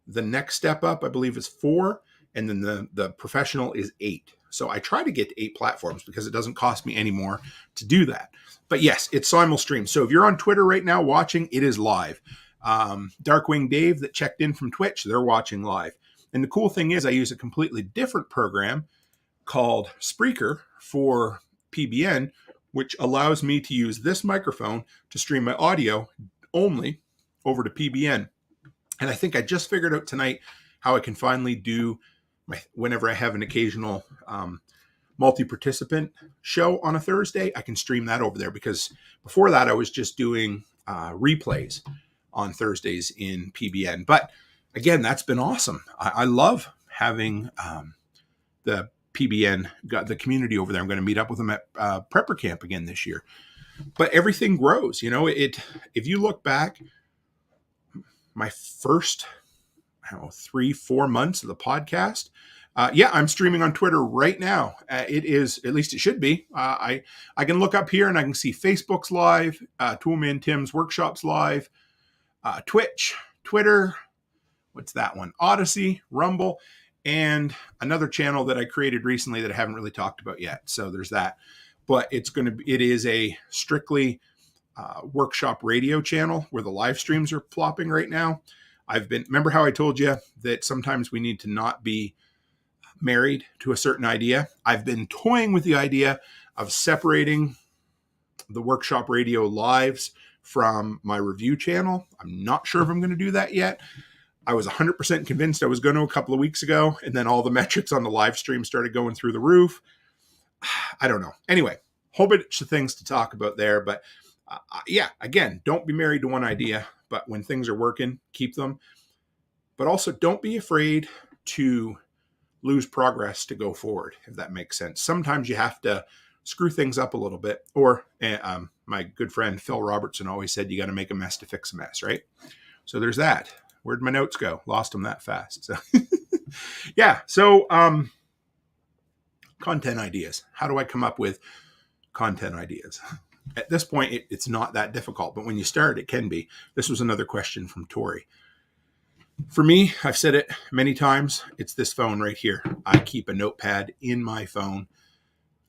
The next step up, I believe, is 4, and then the professional is 8. So I try to get to 8 platforms because it doesn't cost me any more to do that. But yes, it's simul stream. So if you're on Twitter right now watching, it is live. Darkwing Dave that checked in from Twitch, they're watching live. And the cool thing is I use a completely different program called Spreaker for PBN, which allows me to use this microphone to stream my audio only over to PBN. And I think I just figured out tonight how I can finally do whenever I have an occasional multi-participant show on a Thursday, I can stream that over there, because before that I was just doing replays on Thursdays in PBN. But again, that's been awesome. I love having the PBN, got the community over there. I'm going to meet up with them at Prepper Camp again this year. But everything grows, if you look back, my first 3-4 months of the podcast, I'm streaming on Twitter right now. It is, at least it should be. I can look up here and I can see Facebook's live, Toolman Tim's workshops live, Twitch, Twitter, what's that one? Odyssey, Rumble, and another channel that I created recently that I haven't really talked about yet. So there's that. But it is a strictly workshop radio channel where the live streams are flopping right now. Remember how I told you that sometimes we need to not be married to a certain idea? I've been toying with the idea of separating the workshop radio lives from my review channel. I'm not sure if I'm going to do that yet. I was 100% convinced I was going to a couple of weeks ago, and then all the metrics on the live stream started going through the roof. I don't know. Anyway, whole bunch of things to talk about there, but again, don't be married to one idea, but when things are working, keep them. But also don't be afraid to lose progress to go forward, if that makes sense. Sometimes you have to screw things up a little bit. Or my good friend Phil Robertson always said, you got to make a mess to fix a mess, right? So there's that. Where'd my notes go? Lost them that fast. So So content ideas. How do I come up with content ideas? At this point, it's not that difficult, but when you start, it can be. This was another question from Tori. For me, I've said it many times, it's this phone right here. I keep a notepad in my phone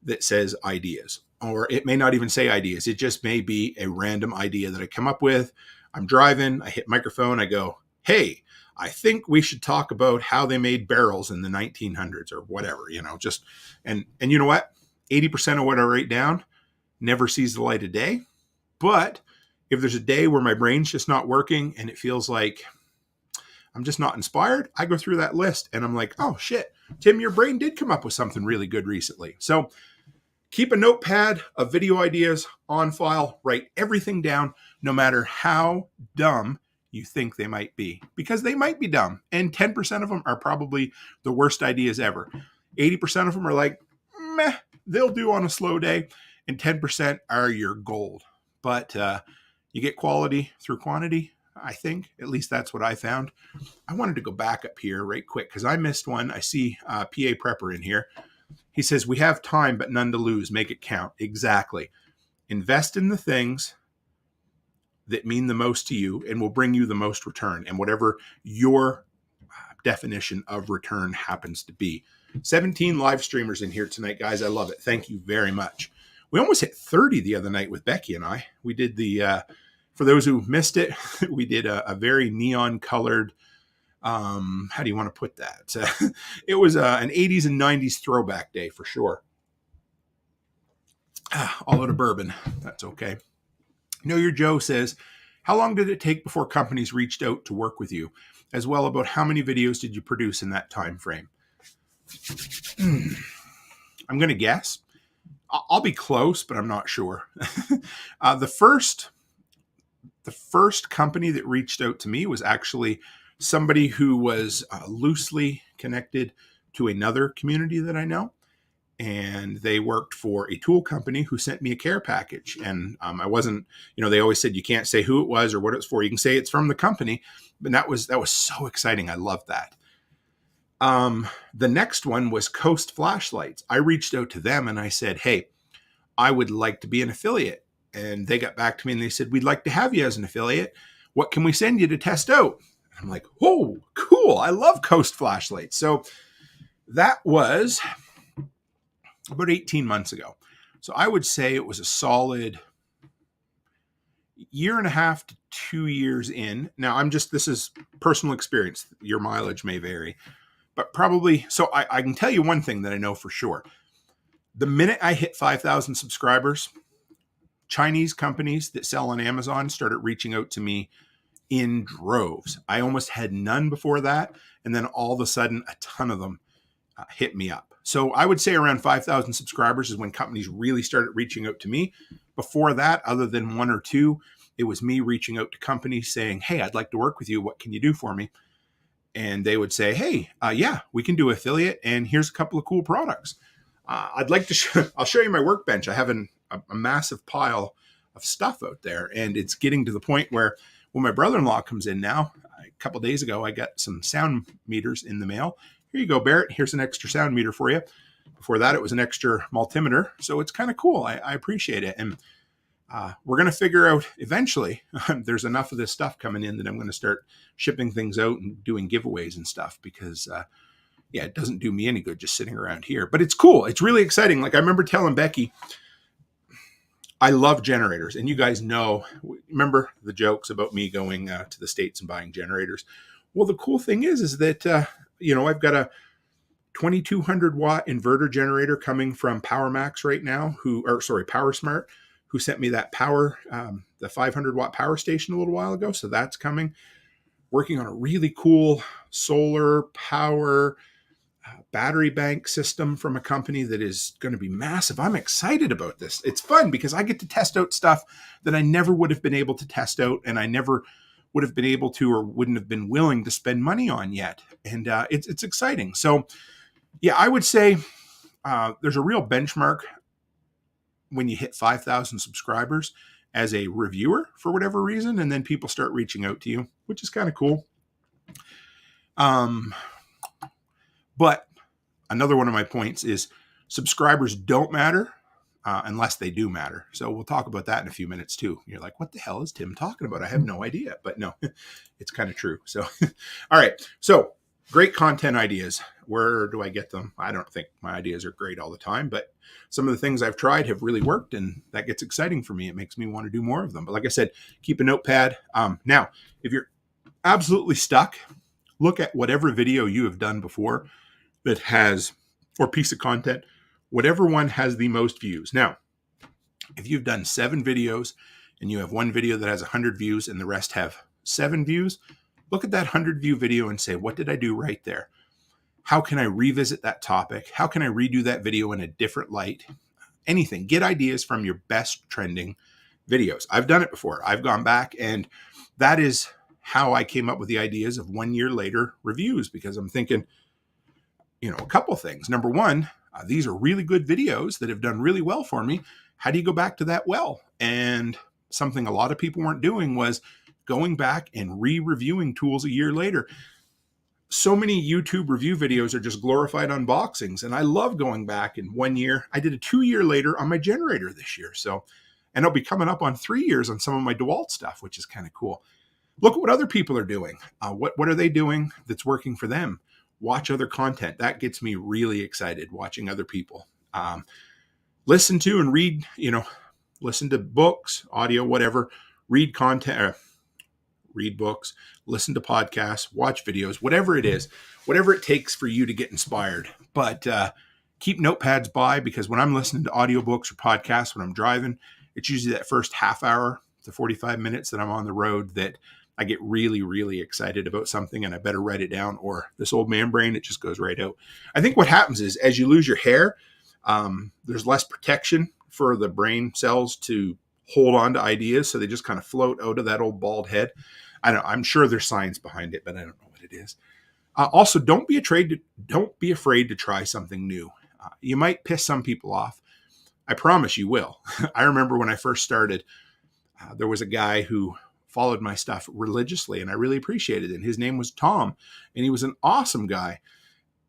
that says ideas, or it may not even say ideas. It just may be a random idea that I come up with. I'm driving, I hit microphone, I go, hey, I think we should talk about how they made barrels in the 1900s or whatever, and you know what? 80% of what I write down never sees the light of day. But if there's a day where my brain's just not working and it feels like I'm just not inspired, I go through that list and I'm like, oh shit, Tim, your brain did come up with something really good recently. So keep a notepad of video ideas on file, write everything down, no matter how dumb you think they might be, because they might be dumb. And 10% of them are probably the worst ideas ever. 80% of them are like, meh, they'll do on a slow day. And 10% are your gold. But you get quality through quantity, I think. At least that's what I found. I wanted to go back up here right quick because I missed one. I see PA Prepper in here. He says, we have time, but none to lose. Make it count. Exactly. Invest in the things that mean the most to you and will bring you the most return, and whatever your definition of return happens to be. 17 live streamers in here tonight, guys. I love it. Thank you very much. We almost hit 30 the other night with Becky and I. We did the For those who missed it, we did a very neon colored, how do you want to put that? It was an 80s and 90s throwback day for sure. All out of bourbon. That's okay. Know Your Joe says, how long did it take before companies reached out to work with you? As well, about how many videos did you produce in that time frame? I'm going to guess. I'll be close, but I'm not sure. The first company that reached out to me was actually somebody who was loosely connected to another community that I know. And they worked for a tool company who sent me a care package. And I wasn't, they always said you can't say who it was or what it was for. You can say it's from the company. But that was so exciting. I loved that. The next one was Coast Flashlights. I reached out to them and I said, hey, I would like to be an affiliate. And they got back to me and they said, we'd like to have you as an affiliate. What can we send you to test out? And I'm like, oh, cool. I love Coast Flashlights. So that was about 18 months ago. So I would say it was a solid year and a half to 2 years in. Now this is personal experience. Your mileage may vary, but probably, so I can tell you one thing that I know for sure. The minute I hit 5,000 subscribers, Chinese companies that sell on Amazon started reaching out to me in droves. I almost had none before that. And then all of a sudden, a ton of them hit me up. So I would say around 5,000 subscribers is when companies really started reaching out to me. Before that, other than one or two, it was me reaching out to companies saying, hey, I'd like to work with you. What can you do for me? And they would say, hey, yeah, we can do affiliate. And here's a couple of cool products. I'd like to I'll show you my workbench. I have a massive pile of stuff out there. And it's getting to the point where when my brother-in-law comes in now, a couple of days ago, I got some sound meters in the mail. Here you go, Barrett. Here's an extra sound meter for you. Before that, it was an extra multimeter. So it's kind of cool. I appreciate it. And we're going to figure out eventually, there's enough of this stuff coming in that I'm going to start shipping things out and doing giveaways and stuff because, it doesn't do me any good just sitting around here. But it's cool. It's really exciting. Like I remember telling Becky, I love generators. And you guys remember the jokes about me going to the States and buying generators. Well, the cool thing is that, I've got a 2,200 watt inverter generator coming from PowerMax right now, PowerSmart, who sent me that the 500 watt power station a little while ago. So that's coming. Working on a really cool solar power battery bank system from a company that is going to be massive. I'm excited about this. It's fun because I get to test out stuff that I never would have been able to test out and I never would have been able to or wouldn't have been willing to spend money on yet. And it's exciting. So yeah, I would say there's a real benchmark when you hit 5,000 subscribers as a reviewer for whatever reason, and then people start reaching out to you, which is kind of cool. But another one of my points is subscribers don't matter unless they do matter. So we'll talk about that in a few minutes too. You're like, what the hell is Tim talking about? I have no idea, but no, it's kind of true. So, all right. So great content ideas. Where do I get them? I don't think my ideas are great all the time, but some of the things I've tried have really worked and that gets exciting for me. It makes me want to do more of them. But like I said, keep a notepad. Now, if you're absolutely stuck, look at whatever video you have done before that has, or piece of content, whatever one has the most views. Now, if you've done 7 videos and you have one video that has 100 views and the rest have 7 views, look at that 100 view video and say, what did I do right there? How can I revisit that topic? How can I redo that video in a different light? Anything. Get ideas from your best trending videos. I've done it before. I've gone back and that is how I came up with the ideas of 1 year later reviews because I'm thinking, a couple things. Number one, these are really good videos that have done really well for me. How do you go back to that well? And something a lot of people weren't doing was going back and re-reviewing tools a year later. So many YouTube review videos are just glorified unboxings. And I love going back in 1 year. I did a 2 year later on my generator this year. So, and I'll be coming up on 3 years on some of my DeWalt stuff, which is kind of cool. Look at what other people are doing. What are they doing that's working for them? Watch other content. That gets me really excited, watching other people. Listen to and read, listen to books, audio, whatever. read content, read books, listen to podcasts, watch videos, whatever it is, whatever it takes for you to get inspired. But keep notepads by, because when I'm listening to audiobooks or podcasts when I'm driving, it's usually that first half hour to 45 minutes that I'm on the road that I get really, really excited about something and I better write it down, or this old man brain, it just goes right out. I think what happens is as you lose your hair, there's less protection for the brain cells to hold on to ideas. So they just kind of float out of that old bald head. I don't know. I'm sure there's science behind it, but I don't know what it is. Also, don't be afraid to try something new. You might piss some people off. I promise you will. I remember when I first started, there was a guy who followed my stuff religiously and I really appreciated it. And his name was Tom and he was an awesome guy.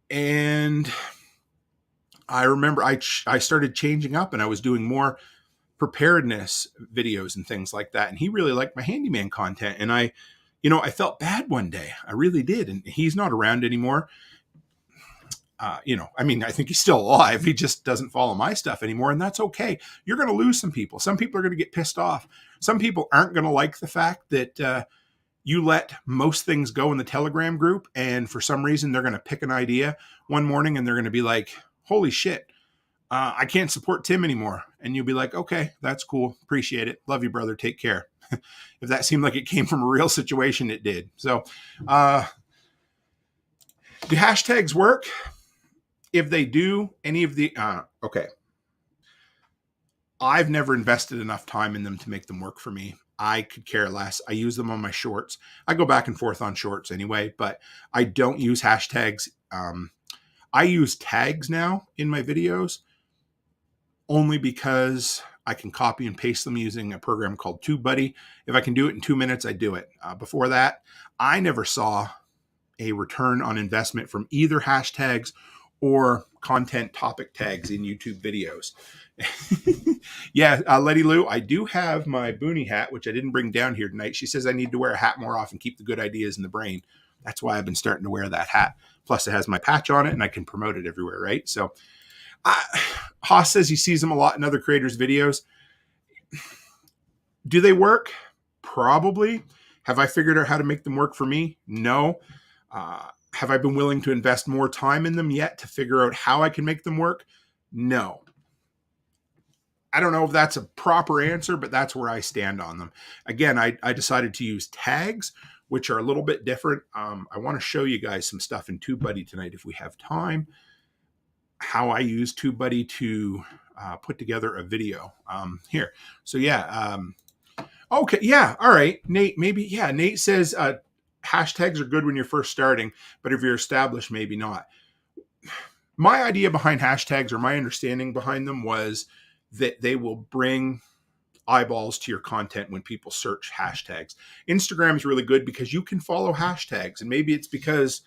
And I remember I started changing up and I was doing more preparedness videos and things like that. And he really liked my handyman content. And I felt bad one day. I really did. And he's not around anymore. I think he's still alive. He just doesn't follow my stuff anymore. And that's okay. You're going to lose some people. Some people are going to get pissed off. Some people aren't going to like the fact that you let most things go in the Telegram group. And for some reason, they're going to pick an idea one morning and they're going to be like, holy shit, I can't support Tim anymore. And you'll be like, okay, that's cool. Appreciate it. Love you, brother. Take care. If that seemed like it came from a real situation, it did. So do hashtags work? If they do, any of the, okay. I've never invested enough time in them to make them work for me. I could care less. I use them on my shorts. I go back and forth on shorts anyway, but I don't use hashtags. I use tags now in my videos only because I can copy and paste them using a program called TubeBuddy. If I can do it in 2 minutes, I do it. Before that, I never saw a return on investment from either hashtags or content topic tags in YouTube videos. Yeah, Letty Lou, I do have my Boonie hat, which I didn't bring down here tonight. She says I need to wear a hat more often, keep the good ideas in the brain. That's why I've been starting to wear that hat. Plus it has my patch on it and I can promote it everywhere, right? So Haas says he sees them a lot in other creators' videos. Do they work? Probably. Have I figured out how to make them work for me? No. Have I been willing to invest more time in them yet to figure out how I can make them work? No. I don't know if that's a proper answer, but that's where I stand on them. Again, I decided to use tags, which are a little bit different. I want to show you guys some stuff in TubeBuddy tonight if we have time, how I use TubeBuddy to put together a video here. So yeah. Okay. Yeah. All right. Nate, maybe. Yeah. Nate says hashtags are good when you're first starting, but if you're established, maybe not. My idea behind hashtags, or my understanding behind them, was that they will bring eyeballs to your content when people search hashtags. Instagram is really good because you can follow hashtags, and maybe it's because,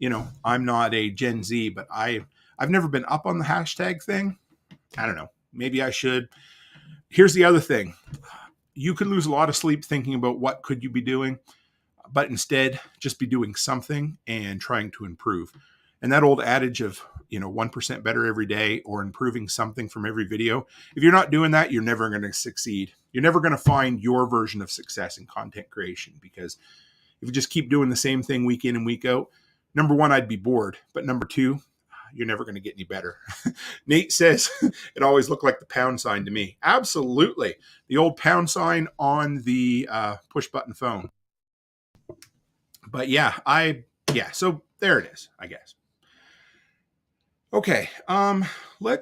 I'm not a Gen Z, but I've never been up on the hashtag thing. I don't know. Maybe I should. Here's the other thing. You could lose a lot of sleep thinking about what could you be doing, but instead just be doing something and trying to improve. And that old adage of, 1% better every day, or improving something from every video. If you're not doing that, you're never going to succeed. You're never going to find your version of success in content creation, because if you just keep doing the same thing week in and week out, number one, I'd be bored. But number two, you're never going to get any better. Nate says it always looked like the pound sign to me. Absolutely. The old pound sign on the push button phone. But so there it is, I guess. Okay, I'm going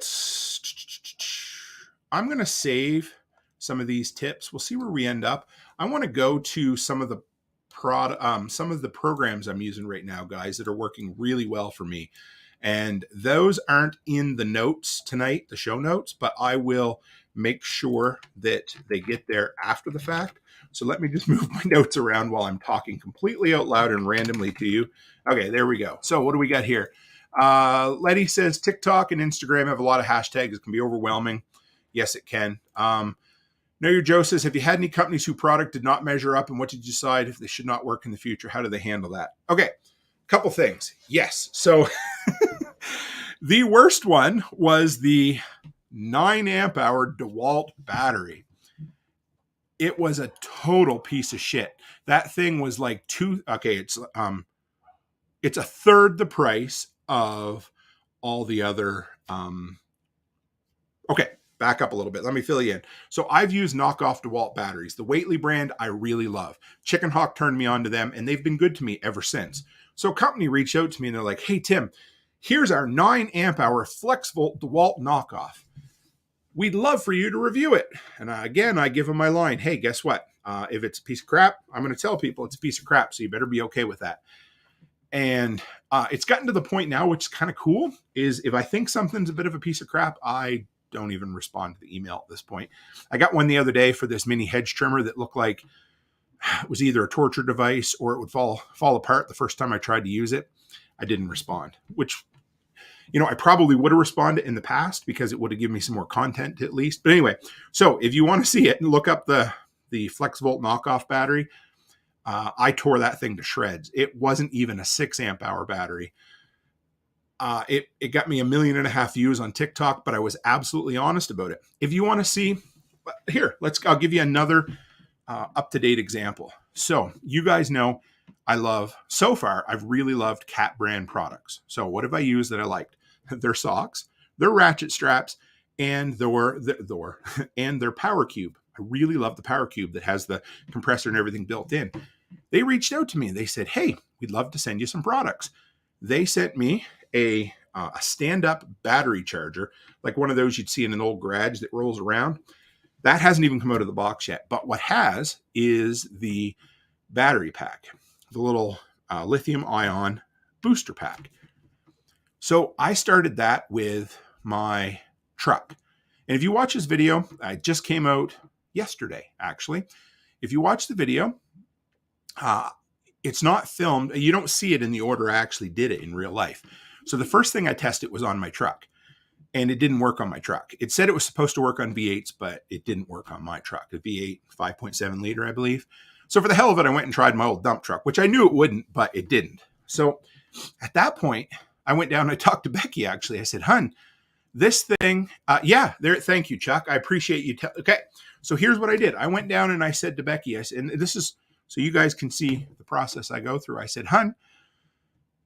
to save some of these tips. We'll see where we end up. I want to go to some of the programs I'm using right now, guys, that are working really well for me. And those aren't in the notes tonight, the show notes, but I will make sure that they get there after the fact. So let me just move my notes around while I'm talking completely out loud and randomly to you. Okay, there we go. So what do we got here? Letty says TikTok and Instagram have a lot of hashtags. It can be overwhelming. Yes, it can. Know Your Joe says, have you had any companies whose product did not measure up, and what did you decide if they should not work in the future? How do they handle that? Okay, couple things. Yes. So the worst one was the 9 amp hour DeWalt battery. It was a total piece of shit. That thing was like it's a third the price of all the other. Okay, back up a little bit. Let me fill you in. So I've used knockoff DeWalt batteries. The Whately brand I really love. Chicken Hawk turned me on to them, and they've been good to me ever since. So a company reached out to me, and they're like, hey, Tim, here's our 9 amp hour flex volt DeWalt knockoff. We'd love for you to review it. And again, I give them my line. Hey, guess what? If it's a piece of crap, I'm going to tell people it's a piece of crap, so you better be okay with that. And it's gotten to the point now, which is kind of cool, is if I think something's a bit of a piece of crap, I don't even respond to the email at this point. I got one the other day for this mini hedge trimmer that looked like it was either a torture device or it would fall apart the first time I tried to use it. I didn't respond, which, I probably would have responded in the past because it would have given me some more content at least. But anyway, so if you want to see it, look up the FlexVolt knockoff battery. I tore that thing to shreds. It wasn't even a 6 amp hour battery. It got me 1.5 million views on TikTok, but I was absolutely honest about it. If you want to see, here, I'll give you another up-to-date example. So you guys know I've really loved Cat brand products. So what have I used that I liked? Their socks, their ratchet straps, and their power cube. I really love the power cube that has the compressor and everything built in. They reached out to me and they said, hey, we'd love to send you some products. They sent me a stand-up battery charger, like one of those you'd see in an old garage that rolls around. That hasn't even come out of the box yet. But what has is the battery pack, the little lithium ion booster pack. So I started that with my truck. And if you watch this video, it just came out yesterday, actually. If you watch the video, it's not filmed. You don't see it in the order I actually did it in real life. So the first thing I tested was on my truck, and it didn't work on my truck. It said it was supposed to work on V8s, but it didn't work on my truck. A V8 5.7 liter, I believe. So for the hell of it, I went and tried my old dump truck, which I knew it wouldn't, but it didn't. So at that point, I went down and I talked to Becky, actually. I said, hun, this thing, thank you, Chuck. I appreciate you. Okay. So here's what I did. I went down and I said to Becky, I said, and this is so you guys can see the process I go through. I said, hun,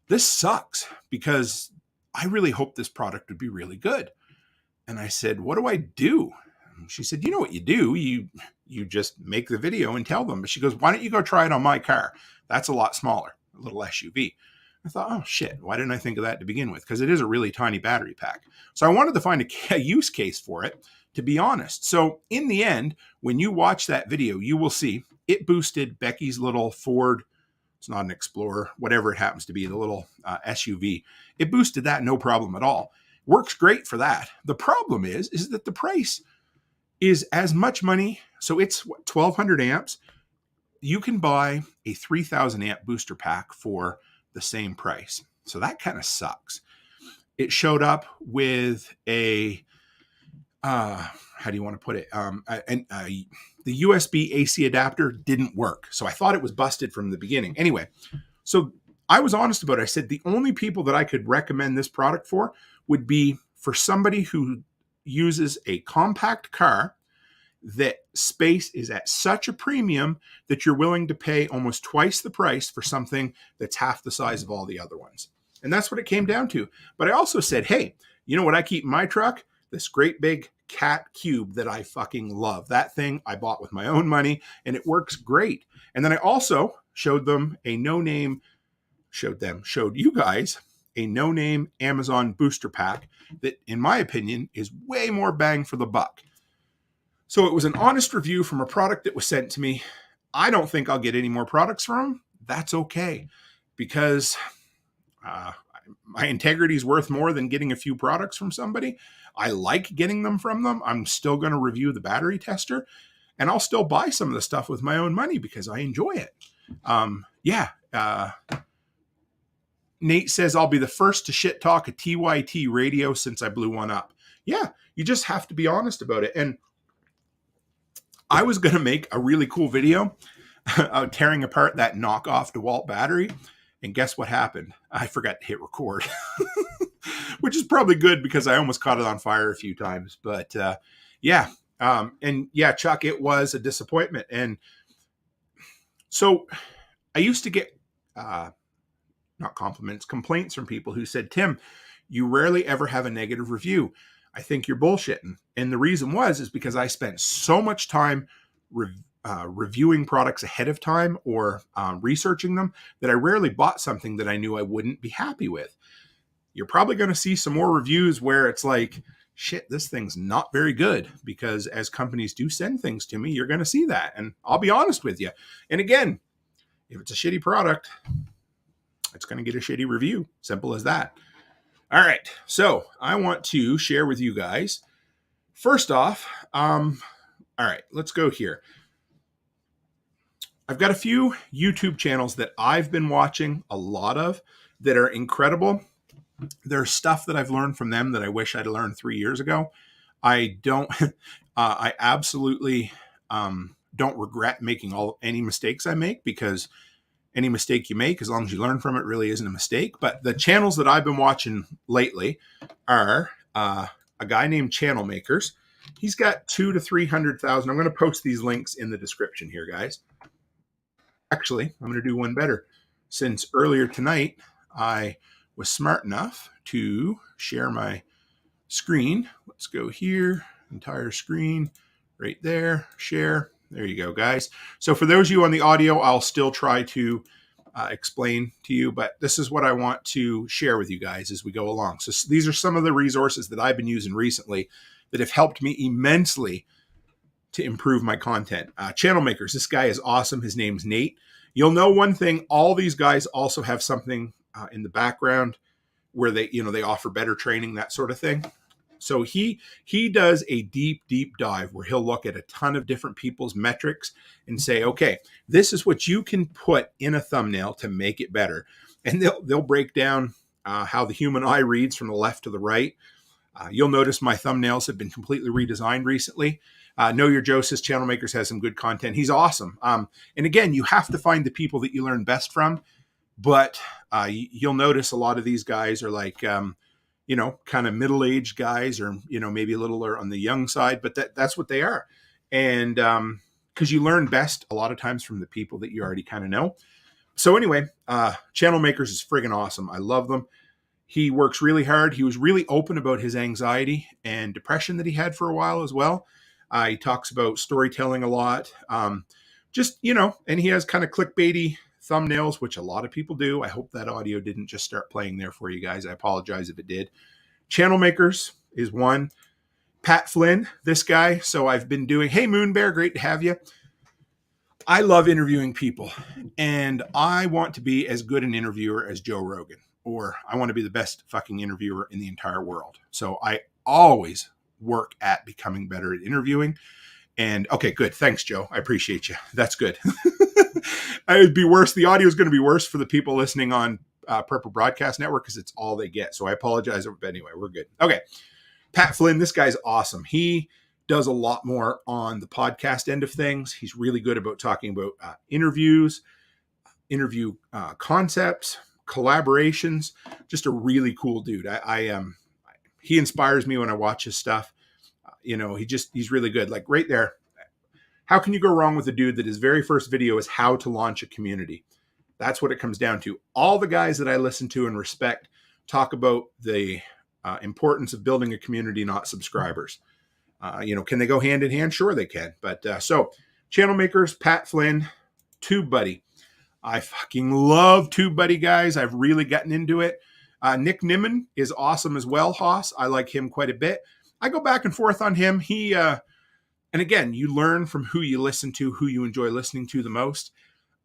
this sucks because I really hoped this product would be really good. And I said, what do I do? And she said, you know what you do? You just make the video and tell them. But she goes, why don't you go try it on my car? That's a lot smaller, a little SUV. I thought, oh shit, why didn't I think of that to begin with? Because it is a really tiny battery pack. So I wanted to find a use case for it, to be honest. So in the end, when you watch that video, you will see it boosted Becky's little Ford. It's not an Explorer, whatever it happens to be, the little SUV. It boosted that no problem at all. Works great for that. The problem is that the price is as much money. So it's 1,200 amps. You can buy a 3,000 amp booster pack for the same price. So that kind of sucks. It showed up with a, how do you want to put it? The USB AC adapter didn't work. So I thought it was busted from the beginning. Anyway, so I was honest about it. I said the only people that I could recommend this product for would be for somebody who uses a compact car that space is at such a premium that you're willing to pay almost twice the price for something that's half the size of all the other ones. And that's what it came down to. But I also said, hey, you know what I keep in my truck? This great big Cat cube that I fucking love. That thing I bought with my own money and it works great. And then I also showed you guys a no-name Amazon booster pack that, in my opinion, is way more bang for the buck. So it was an honest review from a product that was sent to me. I don't think I'll get any more products from them. That's okay, because my integrity is worth more than getting a few products from somebody. I like getting them from them. I'm still going to review the battery tester, and I'll still buy some of the stuff with my own money because I enjoy it. Nate says, I'll be the first to shit talk a TYT radio since I blew one up. Yeah, you just have to be honest about it. And I was going to make a really cool video tearing apart that knockoff DeWalt battery. And guess what happened? I forgot to hit record, which is probably good because I almost caught it on fire a few times. But And yeah, Chuck, it was a disappointment. And so I used to get, not compliments, complaints from people who said, Tim, you rarely ever have a negative review. I think you're bullshitting. And the reason is because I spent so much time reviewing products ahead of time or researching them that I rarely bought something that I knew I wouldn't be happy with. You're probably going to see some more reviews where it's like, shit, this thing's not very good, because as companies do send things to me, you're going to see that. And I'll be honest with you. And again, if it's a shitty product, it's going to get a shitty review. Simple as that. All right. So I want to share with you guys. First off, all right, let's go here. I've got a few YouTube channels that I've been watching a lot of that are incredible. There's stuff that I've learned from them that I wish I'd learned 3 years ago. I don't, I absolutely don't regret making any mistakes I make, because any mistake you make, as long as you learn from it, really isn't a mistake. But the channels that I've been watching lately are a guy named Channel Makers. He's got 200,000 to 300,000. I'm going to post these links in the description here, guys. Actually, I'm going to do one better. Since earlier tonight, I was smart enough to share my screen. Let's go here, entire screen, right there, share. There you go, guys. So for those of you on the audio, I'll still try to explain to you, but this is what I want to share with you guys as we go along. So these are some of the resources that I've been using recently that have helped me immensely to improve my content. Channel Makers, this guy is awesome. His name's Nate. You'll know one thing, all these guys also have something in the background where they offer better training, that sort of thing. So he does a deep dive where he'll look at a ton of different people's metrics and say, okay, this is what you can put in a thumbnail to make it better. And they'll break down how the human eye reads from the left to the right. You'll notice my thumbnails have been completely redesigned recently. Know Your Joe says Channel Makers has some good content. He's awesome. And again, you have to find the people that you learn best from. But you'll notice a lot of these guys are like, kind of middle-aged guys, or, maybe a little on the young side, but that's what they are. And because you learn best a lot of times from the people that you already kind of know. So anyway, Channel Makers is friggin' awesome. I love them. He works really hard. He was really open about his anxiety and depression that he had for a while as well. He talks about storytelling a lot. And he has kind of clickbaity thumbnails, which a lot of people do. I hope that audio didn't just start playing there for you guys. I apologize if it did. Channel Makers is one. Pat Flynn, this guy. So I've been doing, hey, Moon Bear, great to have you. I love interviewing people, and I want to be as good an interviewer as Joe Rogan, or I want to be the best fucking interviewer in the entire world. So I always work at becoming better at interviewing. And okay, good. Thanks, Joe. I appreciate you. That's good. It'd be worse. The audio is going to be worse for the people listening on Purple Broadcast Network because it's all they get. So I apologize. But anyway, we're good. Okay. Pat Flynn, this guy's awesome. He does a lot more on the podcast end of things. He's really good about talking about interviews, interview concepts, collaborations. Just a really cool dude. He inspires me when I watch his stuff. He's really good. Like right there. How can you go wrong with a dude that his very first video is how to launch a community? That's what it comes down to. All the guys that I listen to and respect talk about the importance of building a community, not subscribers. Can they go hand in hand? Sure they can. But so Channel Makers, Pat Flynn, TubeBuddy. I fucking love TubeBuddy, guys. I've really gotten into it. Nick Nimmin is awesome as well, Haas. I like him quite a bit. I go back and forth on him. And again, you learn from who you listen to, who you enjoy listening to the most.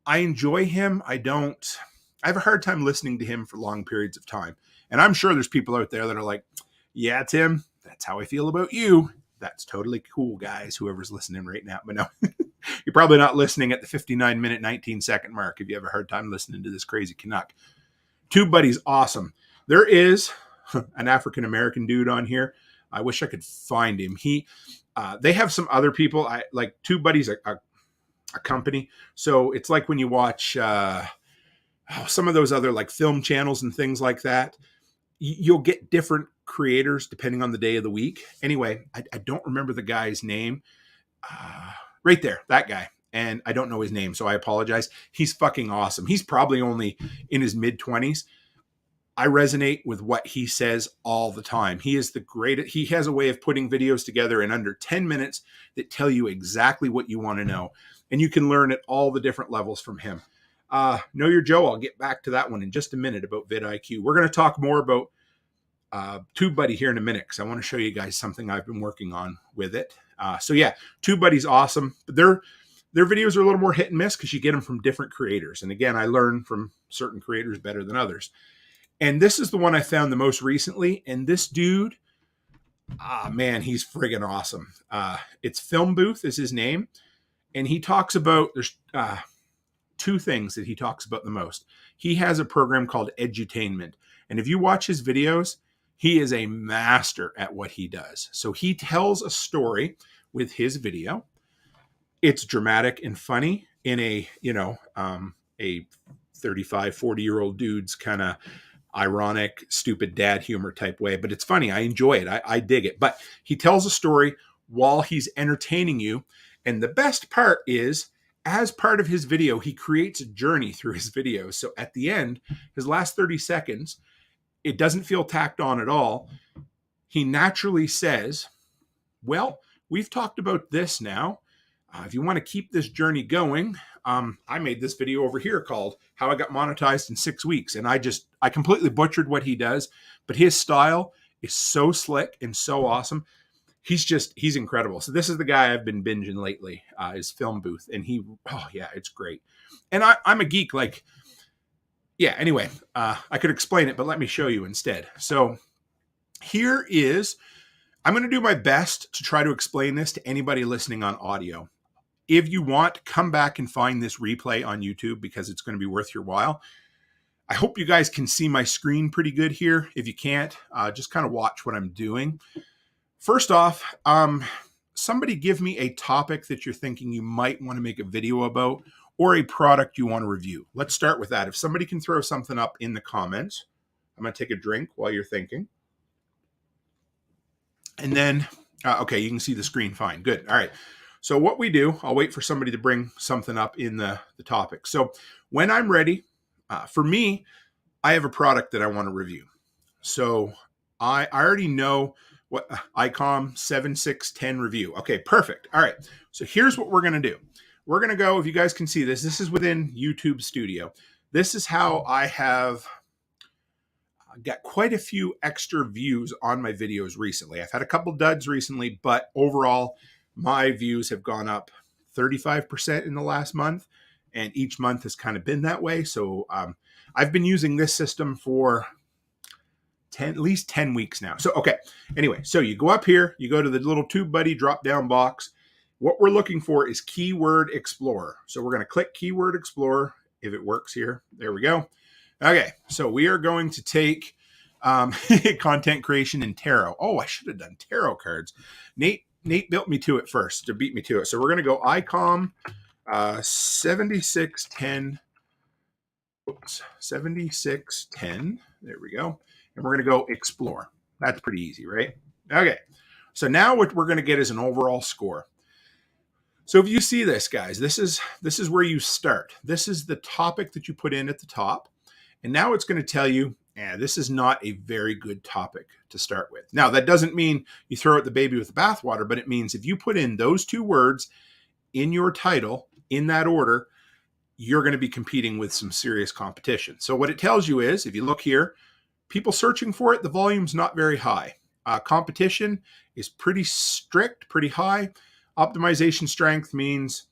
I enjoy him. I have a hard time listening to him for long periods of time. And I'm sure there's people out there that are like, yeah, Tim, that's how I feel about you. That's totally cool, guys, whoever's listening right now. But no, you're probably not listening at the 59-minute, 19-second mark if you have a hard time listening to this crazy Canuck. TubeBuddy's awesome. There is an African-American dude on here. I wish I could find him. They have some other people. I like TubeBuddy's a company. So it's like when you watch some of those other like film channels and things like that, you'll get different creators depending on the day of the week. Anyway, I don't remember the guy's name. Right there, that guy. And I don't know his name, so I apologize. He's fucking awesome. He's probably only in his mid-20s. I resonate with what he says all the time. He is the greatest. He has a way of putting videos together in under 10 minutes that tell you exactly what you want to know. And you can learn at all the different levels from him. Know Your Joe, I'll get back to that one in just a minute about vidIQ. We're going to talk more about TubeBuddy here in a minute because I want to show you guys something I've been working on with it. So yeah, TubeBuddy's awesome. But their videos are a little more hit and miss because you get them from different creators. And again, I learn from certain creators better than others. And this is the one I found the most recently. And this dude, man, he's friggin' awesome. It's Film Booth is his name. And he talks about, there's two things that he talks about the most. He has a program called Edutainment. And if you watch his videos, he is a master at what he does. So he tells a story with his video. It's dramatic and funny in a, a 35, 40-year-old dude's kind of ironic, stupid dad humor type way, but it's funny. I enjoy it. I dig it. But he tells a story while he's entertaining you. And the best part is, as part of his video, he creates a journey through his videos. So at the end, his last 30 seconds, it doesn't feel tacked on at all. He naturally says, well, we've talked about this now. If you want to keep this journey going, I made this video over here called How I Got Monetized in 6 Weeks. And I completely butchered what he does, but his style is so slick and so awesome. He's incredible. So this is the guy I've been binging lately, is Film Booth. And it's great. And I'm a geek. Anyway, I could explain it, but let me show you instead. So here is, I'm going to do my best to try to explain this to anybody listening on audio. If you want, come back and find this replay on YouTube because it's going to be worth your while. I hope you guys can see my screen pretty good here. If you can't, just kind of watch what I'm doing. First off, somebody give me a topic that you're thinking you might want to make a video about or a product you want to review. Let's start with that. If somebody can throw something up in the comments, I'm going to take a drink while you're thinking. And then, okay, you can see the screen fine. Good. All right. So what we do, I'll wait for somebody to bring something up in the topic. So when I'm ready, for me, I have a product that I want to review. So I already know what ICOM 7610 review. Okay, perfect. All right. So here's what we're going to do. We're going to go, if you guys can see this, this is within YouTube Studio. This is how I have got quite a few extra views on my videos recently. I've had a couple duds recently, but overall, my views have gone up 35% in the last month, and each month has kind of been that way. So I've been using this system for at least 10 weeks now. So, okay. Anyway, so you go up here, you go to the little TubeBuddy drop-down box. What we're looking for is Keyword Explorer. So we're going to click Keyword Explorer if it works here. There we go. Okay. So we are going to take content creation in tarot. Oh, I should have done tarot cards. Nate built me to it first, to beat me to it. So we're going to go ICOM 7610. Oops, 7610. There we go. And we're going to go explore. That's pretty easy, right? Okay. So now what we're going to get is an overall score. So if you see this, guys, this is where you start. This is the topic that you put in at the top. And now it's going to tell you, this is not a very good topic to start with. Now, that doesn't mean you throw out the baby with the bathwater, but it means if you put in those two words in your title in that order, you're going to be competing with some serious competition. So what it tells you is, if you look here, people searching for it, the volume's not very high. Competition is pretty strict, pretty high. Optimization strength means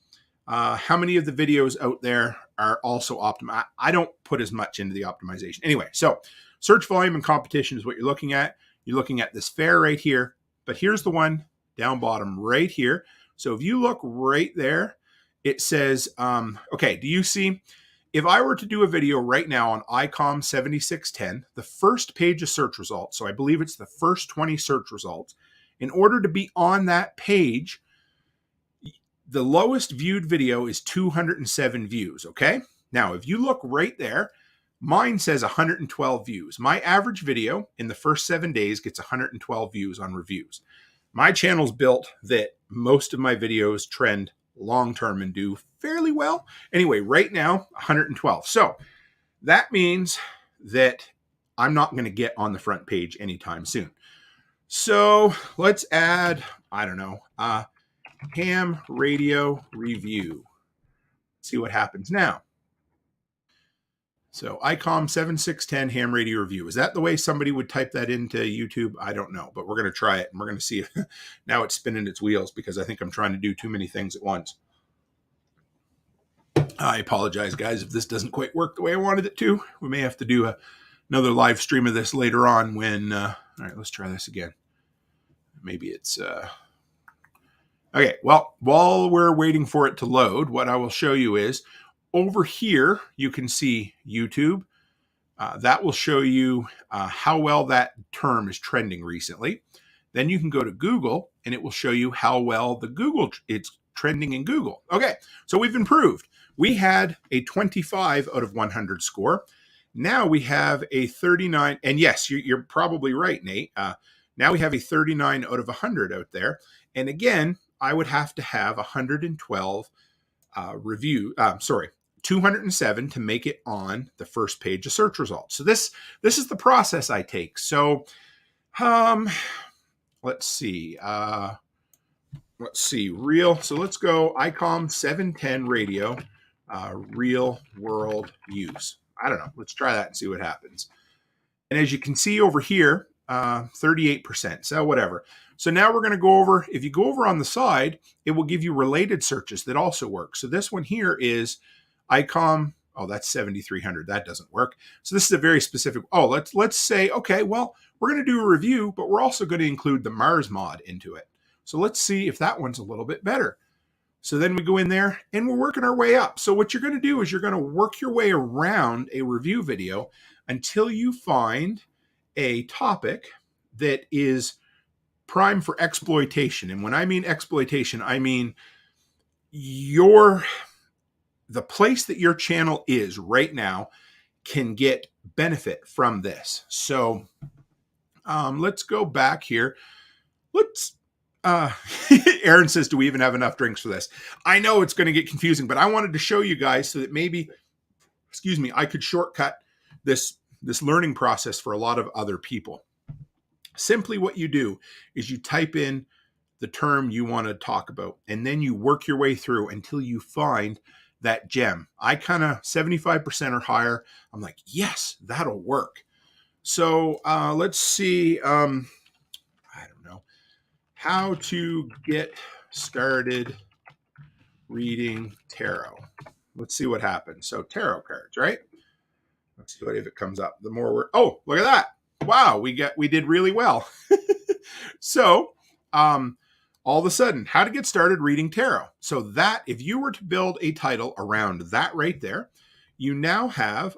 how many of the videos out there are also optimized. I don't put as much into the optimization. Anyway, so search volume and competition is what you're looking at. You're looking at this fair right here, but here's the one down bottom right here. So if you look right there, it says, okay, do you see, if I were to do a video right now on ICOM 7610, the first page of search results, so I believe it's the first 20 search results, in order to be on that page, the lowest viewed video is 207 views, okay? Now, if you look right there, Mine says 112 views. My average video in the first 7 days gets 112 views on reviews. My channel's built that most of my videos trend long-term and do fairly well. Anyway, right now, 112. So that means that I'm not going to get on the front page anytime soon. So let's add, I don't know, ham radio review. See what happens now. So ICOM 7610 ham radio review. Is that the way somebody would type that into YouTube? I don't know, but we're going to try it and we're going to see if now it's spinning its wheels because I think I'm trying to do too many things at once. I apologize, guys, if this doesn't quite work the way I wanted it to. We may have to do another live stream of this later on when, all right, let's try this again. Maybe it's, okay, well, while we're waiting for it to load, what I will show you is over here, you can see YouTube. That will show you how well that term is trending recently. Then you can go to Google and it will show you how well it's trending in Google. Okay, so we've improved. We had a 25 out of 100 score. Now we have a 39. And yes, you're probably right, Nate. Now we have a 39 out of 100 out there. And again, I would have to have 112 207 to make it on the first page of search results. So this is the process I take. So let's see. Real. So let's go ICOM 710 radio, real world use. I don't know. Let's try that and see what happens. And as you can see over here, 38%. So whatever. So now we're going to go over, if you go over on the side, it will give you related searches that also work. So this one here is ICOM, oh, that's 7,300. That doesn't work. So this is a very specific, let's say, okay, well, we're going to do a review, but we're also going to include the Mars mod into it. So let's see if that one's a little bit better. So then we go in there and we're working our way up. So what you're going to do is you're going to work your way around a review video until you find a topic that is prime for exploitation. And when I mean exploitation, I mean the place that your channel is right now can get benefit from this. So let's go back here. Aaron says, do we even have enough drinks for this? I know it's going to get confusing, but I wanted to show you guys so that maybe, I could shortcut this learning process for a lot of other people. Simply what you do is you type in the term you want to talk about, and then you work your way through until you find that gem. I kind of 75% or higher. I'm like, yes, that'll work. So let's see. I don't know how to get started reading tarot. Let's see what happens. So tarot cards, right? Let's see what if it comes up. The more oh, look at that. Wow, we did really well. So all of a sudden, how to get started reading tarot. So that, if you were to build a title around that right there, you now have,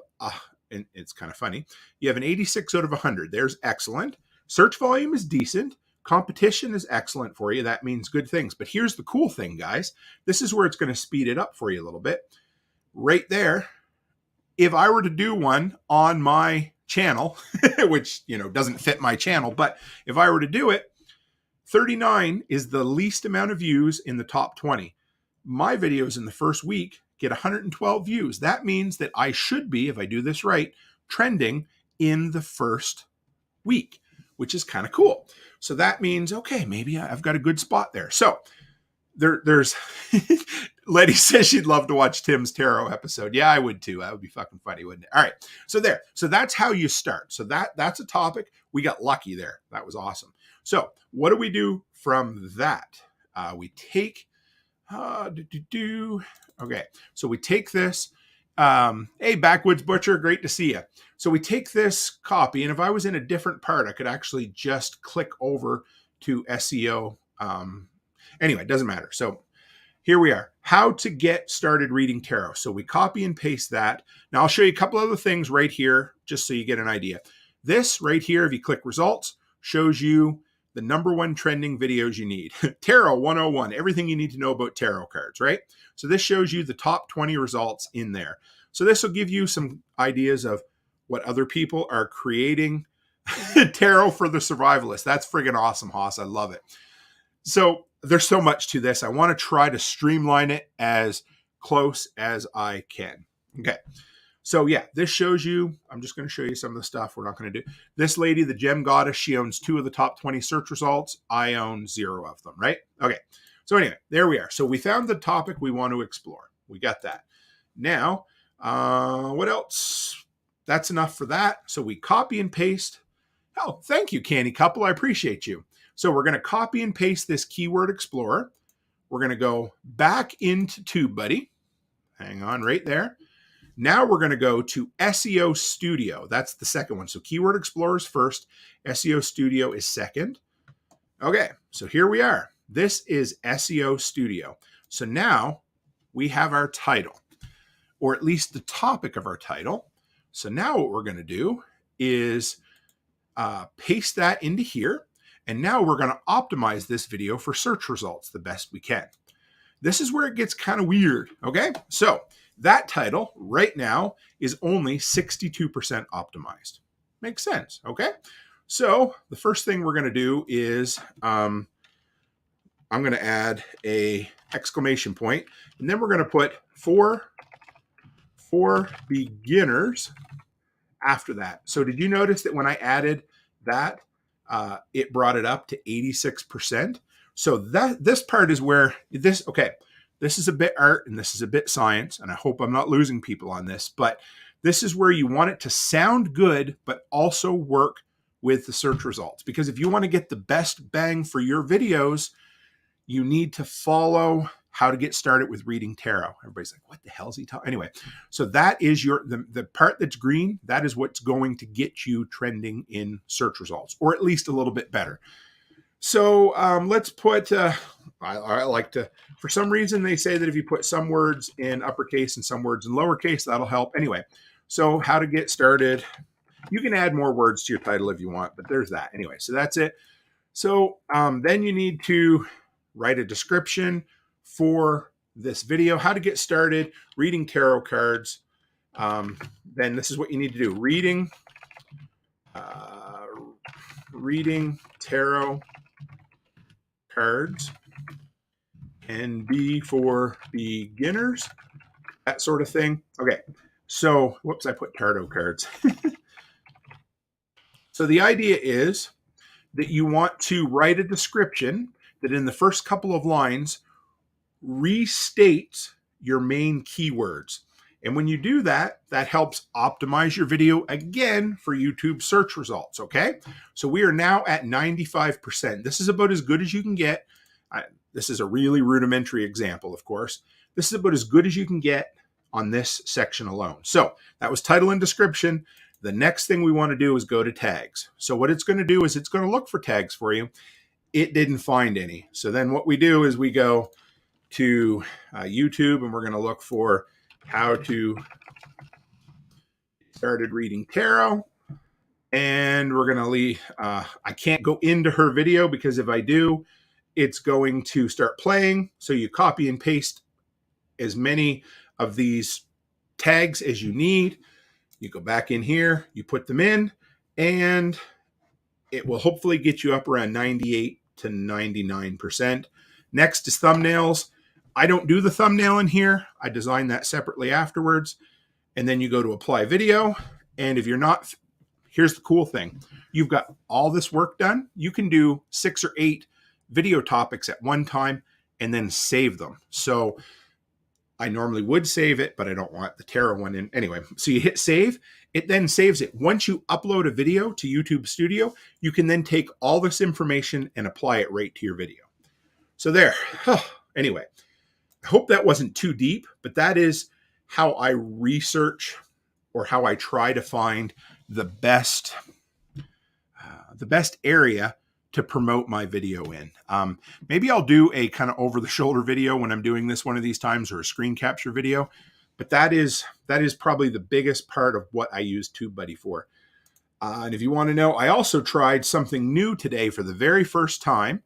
and it's kind of funny, you have an 86 out of 100. There's excellent. Search volume is decent. Competition is excellent for you. That means good things. But here's the cool thing, guys. This is where it's going to speed it up for you a little bit. Right there, if I were to do one on my channel, which, doesn't fit my channel, but if I were to do it, 39 is the least amount of views in the top 20. My videos in the first week get 112 views. That means that I should be, if I do this right, trending in the first week, which is kind of cool. So that means, okay, maybe I've got a good spot there. So there's Letty says she'd love to watch Tim's tarot episode. Yeah, I would too. That would be fucking funny, wouldn't it? All right. So there. So that's how you start. So that's a topic. We got lucky there. That was awesome. So what do we do from that? We take, okay. So we take this, hey, Backwoods Butcher, great to see you. So we take this copy, and if I was in a different part, I could actually just click over to SEO. Anyway, it doesn't matter. So here we are. How to get started reading tarot. So we copy and paste that. Now I'll show you a couple other things right here, just so you get an idea. This right here, if you click results, shows you the #1 trending videos you need. Tarot 101, everything you need to know about tarot cards, right? So this shows you the top 20 results in there. So this will give you some ideas of what other people are creating tarot for the survivalist. That's friggin' awesome, Haas. I love it. So there's so much to this. I want to try to streamline it as close as I can. Okay. So yeah, this shows you, I'm just going to show you some of the stuff we're not going to do. This lady, the Gem Goddess, she owns 2 of the top 20 search results. I own 0 of them, right? Okay. So anyway, there we are. So we found the topic we want to explore. We got that. Now, what else? That's enough for that. So we copy and paste. Oh, thank you, Candy Couple. I appreciate you. So we're going to copy and paste this keyword explorer. We're going to go back into TubeBuddy. Hang on right there. Now we're going to go to SEO Studio. That's the second one. So Keyword Explorer is first. SEO Studio is second. Okay, so here we are. This is SEO Studio. So now we have our title, or at least the topic of our title. So now what we're going to do is paste that into here. And now we're going to optimize this video for search results the best we can. This is where it gets kind of weird, okay? So that title right now is only 62% optimized. Makes sense, okay? So the first thing we're going to do is I'm going to add a exclamation point, and then we're going to put for beginners after that. So did you notice that when I added that, it brought it up to 86%? So this part is where this is a bit art and this is a bit science, and I hope I'm not losing people on this, but this is where you want it to sound good, but also work with the search results. Because if you want to get the best bang for your videos, you need to follow how to get started with reading tarot. Everybody's like, what the hell is he talking? Anyway, so that is the part that's green. That is what's going to get you trending in search results, or at least a little bit better. So let's put, I like to, for some reason they say that if you put some words in uppercase and some words in lowercase, that'll help. Anyway, so how to get started. You can add more words to your title if you want, but there's that. Anyway, so that's it. So then you need to write a description for this video, how to get started reading tarot cards. Then this is what you need to do. Reading tarot cards can be for beginners, that sort of thing. Okay, so whoops, I put tarot cards. So the idea is that you want to write a description that in the first couple of lines restates your main keywords. And when you do that, that helps optimize your video again for YouTube search results, okay? So we are now at 95%. This is about as good as you can get. This is a really rudimentary example, of course. This is about as good as you can get on this section alone. So that was title and description. The next thing we want to do is go to tags. So what it's going to do is it's going to look for tags for you. It didn't find any. So then what we do is we go to YouTube, and we're going to look for how to started reading tarot. And we're going to leave, I can't go into her video because if I do, it's going to start playing. So you copy and paste as many of these tags as you need. You go back in here, you put them in, and it will hopefully get you up around 98 to 99%. Next is thumbnails. I don't do the thumbnail in here. I design that separately afterwards. And then you go to apply video. And if you're not, here's the cool thing. You've got all this work done. You can do 6 or 8 video topics at one time and then save them. So I normally would save it, but I don't want the tarot one in. Anyway, so you hit save. It then saves it. Once you upload a video to YouTube Studio, you can then take all this information and apply it right to your video. So there. Anyway, I hope that wasn't too deep, but that is how I research, or how I try to find the best area to promote my video in. Maybe I'll do a kind of over-the-shoulder video when I'm doing this one of these times, or a screen capture video. But that is probably the biggest part of what I use TubeBuddy for. And if you want to know, I also tried something new today for the very first time.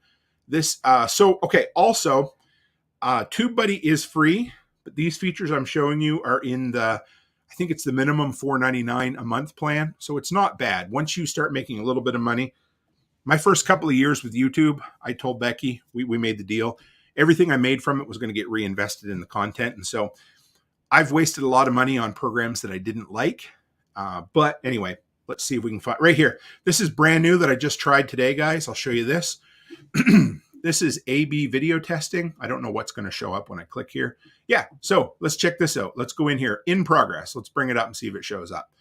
Also, TubeBuddy is free, but these features I'm showing you are in the I think it's the minimum $4.99 a month plan. So it's not bad. Once you start making a little bit of money, my first couple of years with YouTube, I told Becky, we made the deal. Everything I made from it was going to get reinvested in the content. And so I've wasted a lot of money on programs that I didn't like. But anyway, let's see if we can find right here. This is brand new that I just tried today, guys. I'll show you this. This is A/B video testing. I don't know what's going to show up when I click here. Yeah, so let's check this out. Let's go in here, in progress. Let's bring it up and see if it shows up.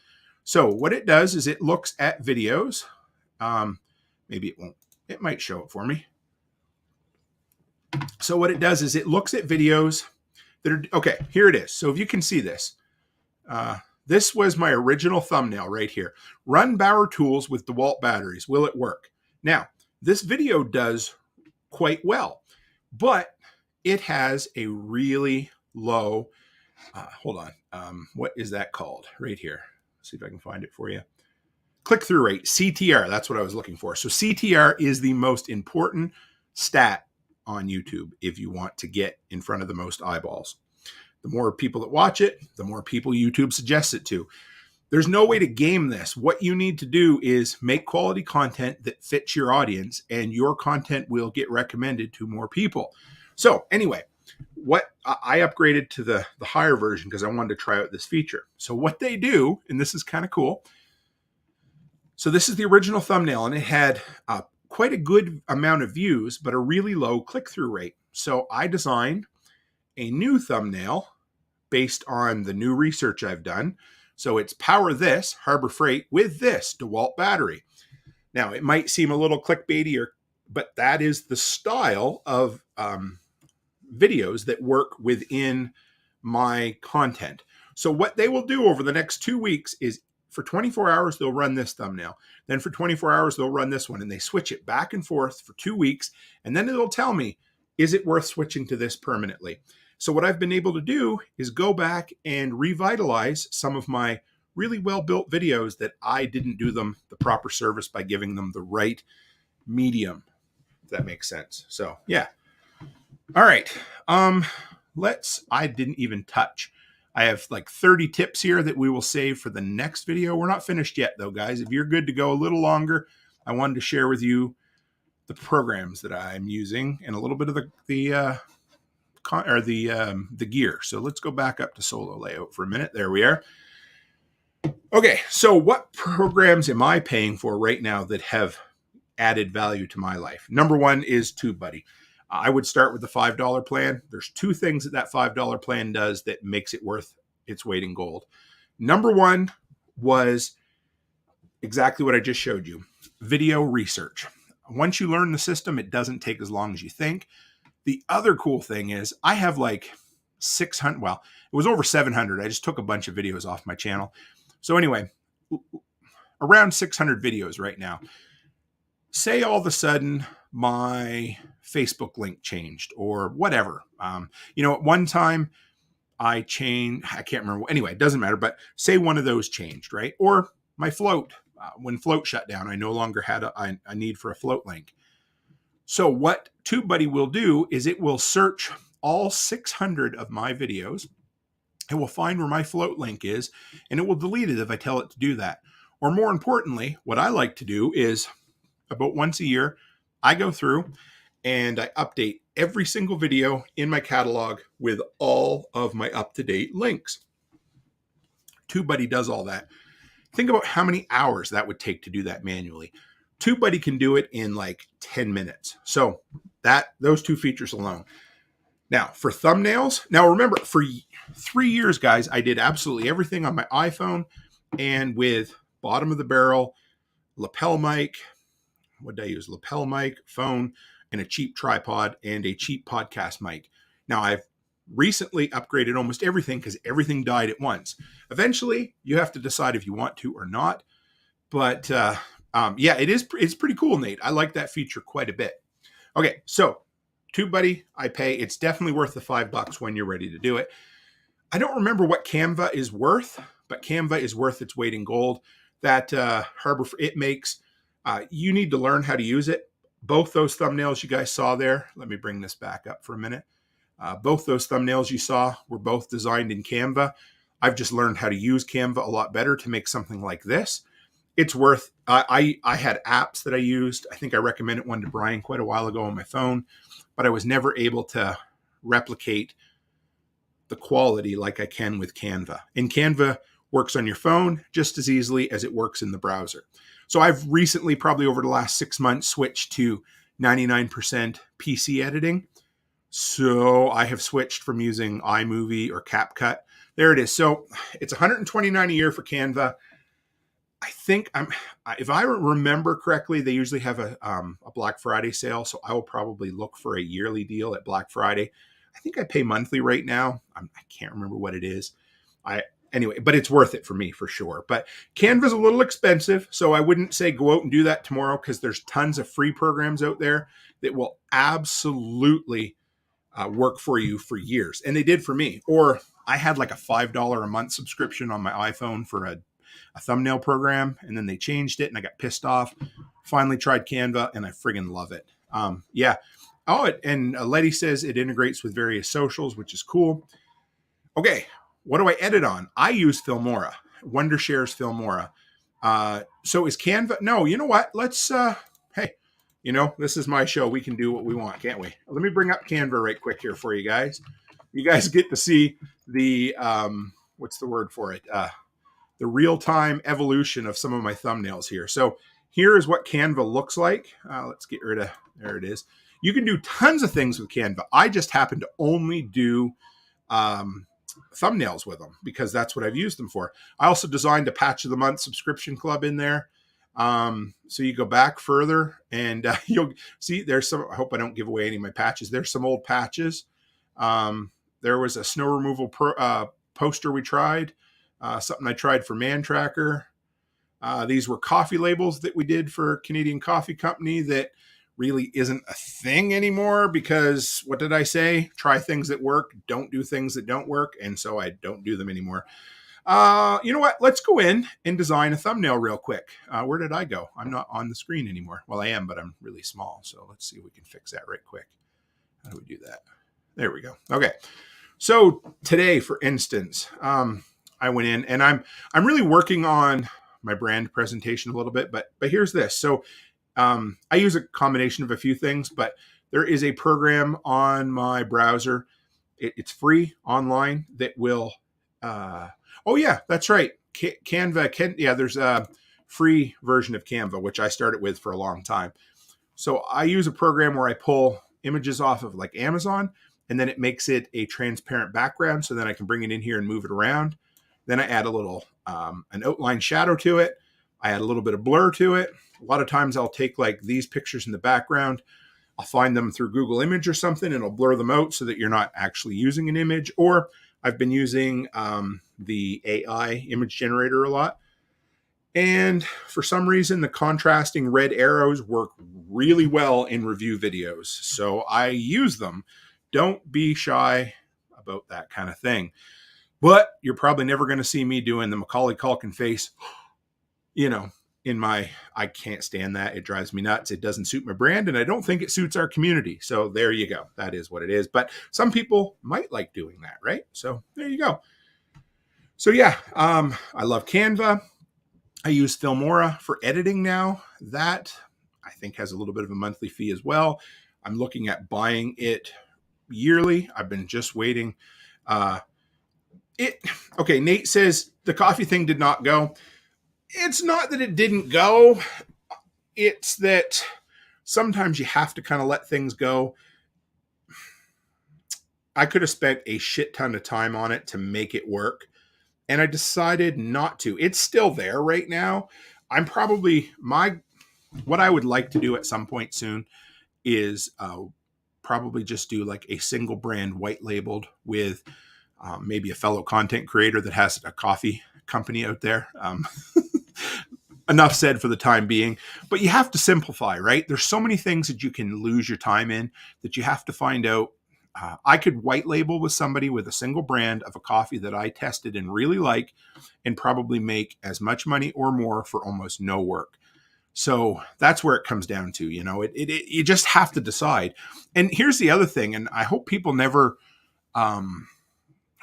So what it does is it looks at videos. Maybe it won't. It might show it for me. So what it does is it looks at videos that are, okay, here it is. So if you can see this, this was my original thumbnail right here. Run Bauer tools with DeWalt batteries. Will it work? Now, this video does quite well, but it has a really low, hold on. What is that called? Right here. Let's see if I can find it for you. Click-through rate, CTR. That's what I was looking for. So CTR is the most important stat on YouTube if you want to get in front of the most eyeballs. The more people that watch it, the more people YouTube suggests it to. There's no way to game this. What you need to do is make quality content that fits your audience, and your content will get recommended to more people. So anyway, what I upgraded to the higher version because I wanted to try out this feature. So what they do, and this is kind of cool. So this is the original thumbnail, and it had quite a good amount of views, but a really low click-through rate. So I designed a new thumbnail based on the new research I've done. So it's power this Harbor Freight with this DeWalt battery. Now, it might seem a little clickbaity, but that is the style of videos that work within my content. So what they will do over the next 2 weeks is for 24 hours, they'll run this thumbnail. Then for 24 hours, they'll run this one, and they switch it back and forth for 2 weeks. And then it'll tell me, is it worth switching to this permanently? So what I've been able to do is go back and revitalize some of my really well-built videos that I didn't do them the proper service by giving them the right medium, if that makes sense. So yeah. All right. I didn't even touch. I have like 30 tips here that we will save for the next video. We're not finished yet though, guys. If you're good to go a little longer, I wanted to share with you the programs that I'm using and a little bit of the gear. So let's go back up to solo layout for a minute. There we are. Okay, so what programs am I paying for right now that have added value to my life? Number one is TubeBuddy. I would start with the $5 plan. There's two things that $5 plan does that makes it worth its weight in gold. Number one was exactly what I just showed you, video research. Once you learn the system, it doesn't take as long as you think. The other cool thing is I have like 600, well, it was over 700. I just took a bunch of videos off my channel. So anyway, around 600 videos right now. Say all of a sudden my Facebook link changed or whatever. At one time I can't remember. Anyway, it doesn't matter, but say one of those changed, right? Or my float, when float shut down, I no longer had a need for a float link. So what TubeBuddy will do is it will search all 600 of my videos. It will find where my float link is, and it will delete it if I tell it to do that. Or more importantly, what I like to do is about once a year, I go through and I update every single video in my catalog with all of my up-to-date links. TubeBuddy does all that. Think about how many hours that would take to do that manually. TubeBuddy can do it in like 10 minutes. So those two features alone. Now for thumbnails, now remember for 3 years, guys, I did absolutely everything on my iPhone and with bottom of the barrel, lapel mic. What did I use? Lapel mic, phone, and a cheap tripod and a cheap podcast mic. Now I've recently upgraded almost everything because everything died at once. Eventually you have to decide if you want to or not. But it's pretty cool, Nate. I like that feature quite a bit. Okay, so TubeBuddy, I pay. It's definitely worth the $5 when you're ready to do it. I don't remember what Canva is worth, but Canva is worth its weight in gold. That it makes. You need to learn how to use it. Both those thumbnails you guys saw there. Let me bring this back up for a minute. Both those thumbnails you saw were both designed in Canva. I've just learned how to use Canva a lot better to make something like this. It's worth, I had apps that I used. I think I recommended one to Brian quite a while ago on my phone, but I was never able to replicate the quality like I can with Canva. And Canva works on your phone just as easily as it works in the browser. So I've recently, probably over the last 6 months, switched to 99% PC editing. So I have switched from using iMovie or CapCut. There it is. So it's $129 a year for Canva. I think if I remember correctly, they usually have a Black Friday sale. So I will probably look for a yearly deal at Black Friday. I think I pay monthly right now. I can't remember what it is. Anyway, but it's worth it for me for sure. But Canva's a little expensive, so I wouldn't say go out and do that tomorrow, because there's tons of free programs out there that will absolutely work for you for years. And they did for me. Or I had like a $5 a month subscription on my iPhone for a thumbnail program, and then they changed it and I got pissed off. Finally tried Canva and I friggin' love it. Yeah. Oh, and Letty says it integrates with various socials, which is cool. Okay. What do I edit on? I use Filmora, Wondershare's Filmora. So is Canva? No, you know what? Let's, hey, this is my show. We can do what we want, can't we? Let me bring up Canva right quick here for you guys. You guys get to see the, what's the word for it? The real-time evolution of some of my thumbnails here. So here is what Canva looks like. Let's get rid of, there it is. You can do tons of things with Canva. I just happen to only do thumbnails with them because that's what I've used them for. I also designed a Patch of the Month subscription club in there. So you go back further and you'll see there's some, I hope I don't give away any of my patches. There's some old patches. There was a snow removal poster we tried. Something I tried for Man Tracker. These were coffee labels that we did for Canadian Coffee Company that really isn't a thing anymore because what did I say? Try things that work, don't do things that don't work. And so I don't do them anymore. You know what? Let's go in and design a thumbnail real quick. Where did I go? I'm not on the screen anymore. Well, I am, but I'm really small. So let's see if we can fix that right quick. How do we do that? There we go. Okay. So today, for instance, I went in and I'm really working on my brand presentation a little bit, but here's this. So I use a combination of a few things, but there is a program on my browser. It's free online that will, oh yeah, that's right. Canva there's a free version of Canva, which I started with for a long time. So I use a program where I pull images off of like Amazon, and then it makes it a transparent background. So then I can bring it in here and move it around. Then I add a little, an outline shadow to it. I add a little bit of blur to it. A lot of times I'll take like these pictures in the background. I'll find them through Google Image or something and I'll blur them out so that you're not actually using an image. Or I've been using the AI image generator a lot. And for some reason, the contrasting red arrows work really well in review videos. So I use them. Don't be shy about that kind of thing. But you're probably never going to see me doing the Macaulay Culkin face, in my, I can't stand that. It drives me nuts. It doesn't suit my brand, and I don't think it suits our community. So there you go. That is what it is. But some people might like doing that, right? So there you go. So yeah, I love Canva. I use Filmora for editing now. That I think has a little bit of a monthly fee as well. I'm looking at buying it yearly. I've been just waiting. Okay, Nate says the coffee thing did not go. It's not that it didn't go. It's that sometimes you have to kind of let things go. I could have spent a shit ton of time on it to make it work, and I decided not to. It's still there right now. I'm probably, what I would like to do at some point soon is probably just do like a single brand white labeled with maybe a fellow content creator that has a coffee company out there. Enough said for the time being, but you have to simplify, right? There's so many things that you can lose your time in that you have to find out. I could white label with somebody with a single brand of a coffee that I tested and really like, and probably make as much money or more for almost no work. So that's where it comes down to, you just have to decide. And here's the other thing, and I hope people never,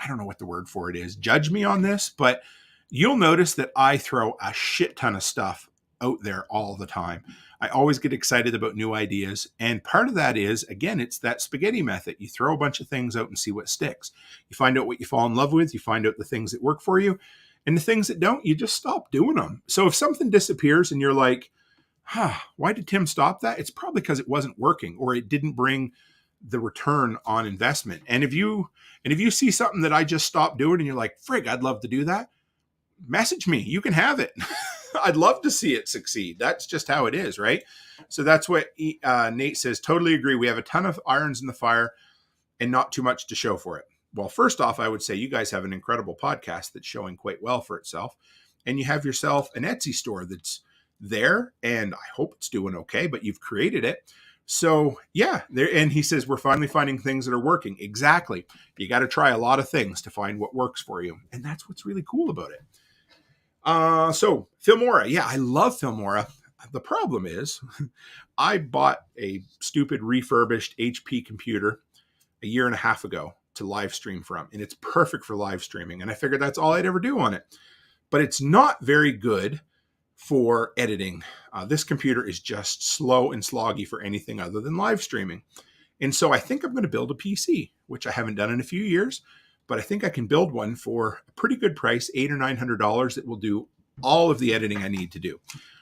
I don't know what the word for it is, judge me on this, but you'll notice that I throw a shit ton of stuff out there all the time. I always get excited about new ideas. And part of that is, again, it's that spaghetti method. You throw a bunch of things out and see what sticks. You find out what you fall in love with. You find out the things that work for you. And the things that don't, you just stop doing them. So if something disappears and you're like, why did Tim stop that? It's probably because it wasn't working or it didn't bring the return on investment. And if you see something that I just stopped doing and you're like, frig, I'd love to do that, message me. You can have it. I'd love to see it succeed. That's just how it is, right? So that's what Nate says. Totally agree. We have a ton of irons in the fire and not too much to show for it. Well, first off, I would say you guys have an incredible podcast that's showing quite well for itself. And you have yourself an Etsy store that's there, and I hope it's doing okay, but you've created it. So yeah, there. And he says, we're finally finding things that are working. Exactly. You got to try a lot of things to find what works for you. And that's what's really cool about it. So Filmora. Yeah, I love Filmora. The problem is I bought a stupid refurbished HP computer a year and a half ago to live stream from, and it's perfect for live streaming. And I figured that's all I'd ever do on it, but it's not very good for editing. This computer is just slow and sloggy for anything other than live streaming. And so I think I'm going to build a PC, which I haven't done in a few years, but I think I can build one for a pretty good price, $800 or $900, that will do all of the editing I need to do.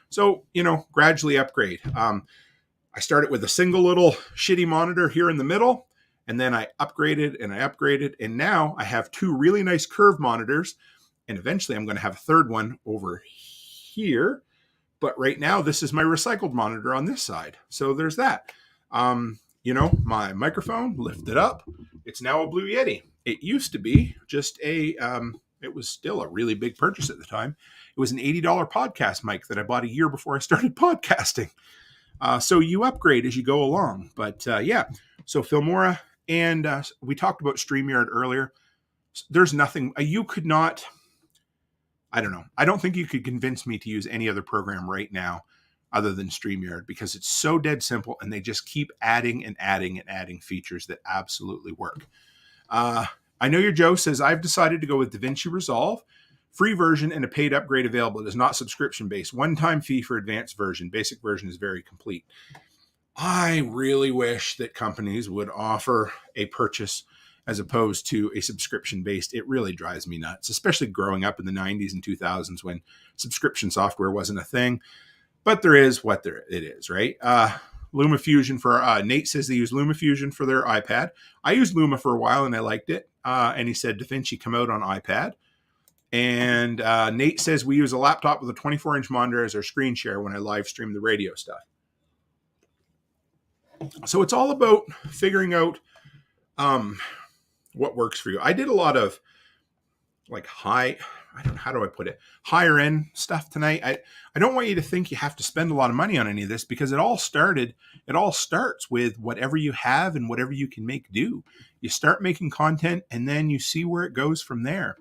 So, gradually upgrade. I started with a single little shitty monitor here in the middle, and then I upgraded, and now I have two really nice curved monitors, and eventually I'm going to have a third one over here. But right now, this is my recycled monitor on this side. So there's that. My microphone lifted up. It's now a Blue Yeti. It used to be just it was still a really big purchase at the time. It was an $80 podcast mic that I bought a year before I started podcasting. So you upgrade as you go along. But yeah, so Filmora, and we talked about StreamYard earlier. There's nothing, you could not, I don't know. I don't think you could convince me to use any other program right now other than StreamYard, because it's so dead simple and they just keep adding and adding and adding features that absolutely work. I know your Joe says, I've decided to go with DaVinci Resolve, free version and a paid upgrade available. It is not subscription based. One-time fee for advanced version. Basic version is very complete. I really wish that companies would offer a purchase as opposed to a subscription based. It really drives me nuts, especially growing up in the 90s and 2000s when subscription software wasn't a thing. But there is what it is, right? LumaFusion for Nate says they use LumaFusion for their iPad. I used Luma for a while and I liked it. And he said DaVinci come out on iPad. And Nate says we use a laptop with a 24-inch monitor as our screen share when I live stream the radio stuff. So it's all about figuring out what works for you. I did a lot of how do I put it? Higher end stuff tonight. I don't want you to think you have to spend a lot of money on any of this, because it all starts with whatever you have and whatever you can make do. You start making content and then you see where it goes from there.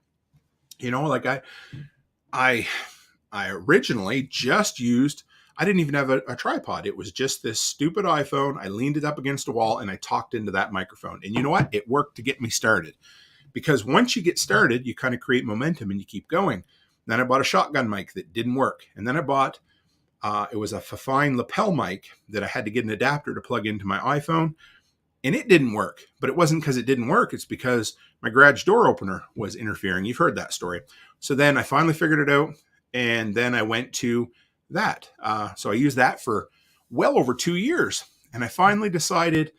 I originally just used, I didn't even have a tripod. It was just this stupid iPhone. I leaned it up against a wall and I talked into that microphone. And you know what? It worked to get me started. Because once you get started, you kind of create momentum and you keep going. Then I bought a shotgun mic that didn't work. And then I bought, it was a fine lapel mic that I had to get an adapter to plug into my iPhone. And it didn't work. But it wasn't because it didn't work. It's because my garage door opener was interfering. You've heard that story. So then I finally figured it out. And then I went to that. So I used that for well over 2 years. And I finally decided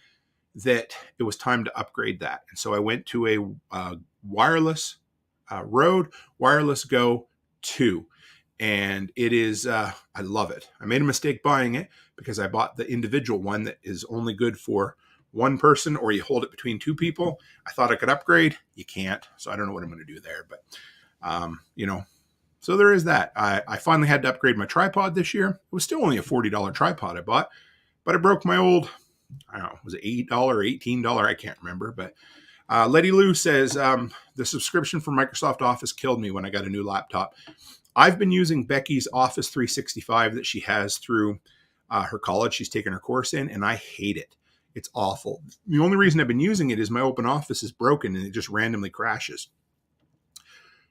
that it was time to upgrade that. And so I went to a wireless Rode Wireless Go 2. And it is, I love it. I made a mistake buying it because I bought the individual one that is only good for one person, or you hold it between two people. I thought I could upgrade. You can't. So I don't know what I'm going to do there. But, so there is that. I finally had to upgrade my tripod this year. It was still only a $40 tripod I bought, but I broke my old, I don't know, was it $8 or $18? I can't remember. But Letty Lou says, the subscription for Microsoft Office killed me when I got a new laptop. I've been using Becky's Office 365 that she has through her college. She's taken her course in, and I hate it. It's awful. The only reason I've been using it is my open office is broken and it just randomly crashes.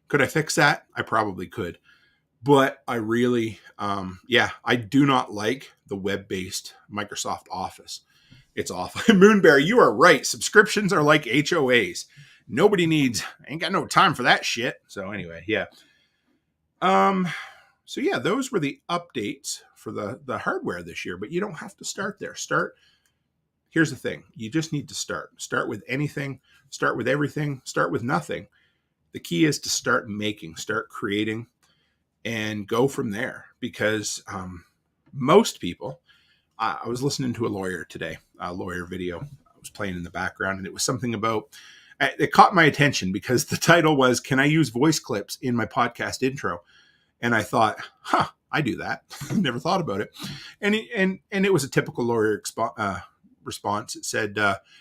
Could I fix that? I probably could. But I really, I do not like the web-based Microsoft Office. It's awful. Moonbear, you are right. Subscriptions are like HOAs. Nobody ain't got no time for that shit. So anyway, yeah. Those were the updates for the hardware this year, but you don't have to start there. Here's the thing. You just need to start. Start with anything, start with everything, start with nothing. The key is to start creating, and go from there. Because most people, I was listening to a lawyer today, a lawyer video I was playing in the background, and it was something about, it caught my attention because the title was, "Can I use voice clips in my podcast intro?" And I thought, I do that. Never thought about it. And it was a typical lawyer response. It said,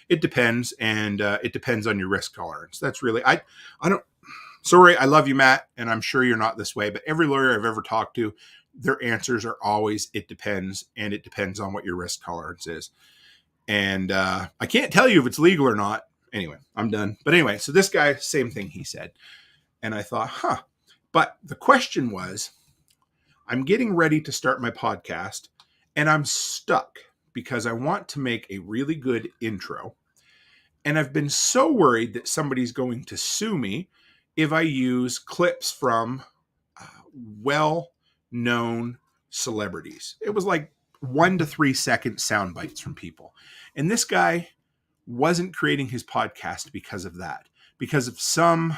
it depends, and it depends on your risk tolerance. That's really, I don't, sorry, I love you, Matt, and I'm sure you're not this way, but every lawyer I've ever talked to, their answers are always, it depends, and it depends on what your risk tolerance is. And I can't tell you if it's legal or not. Anyway, I'm done. But anyway, so this guy, same thing he said. And I thought, But the question was, I'm getting ready to start my podcast, and I'm stuck because I want to make a really good intro. And I've been so worried that somebody's going to sue me if I use clips from well-known celebrities. It was like 1 to 3 second sound bites from people. And this guy wasn't creating his podcast because of that, because of some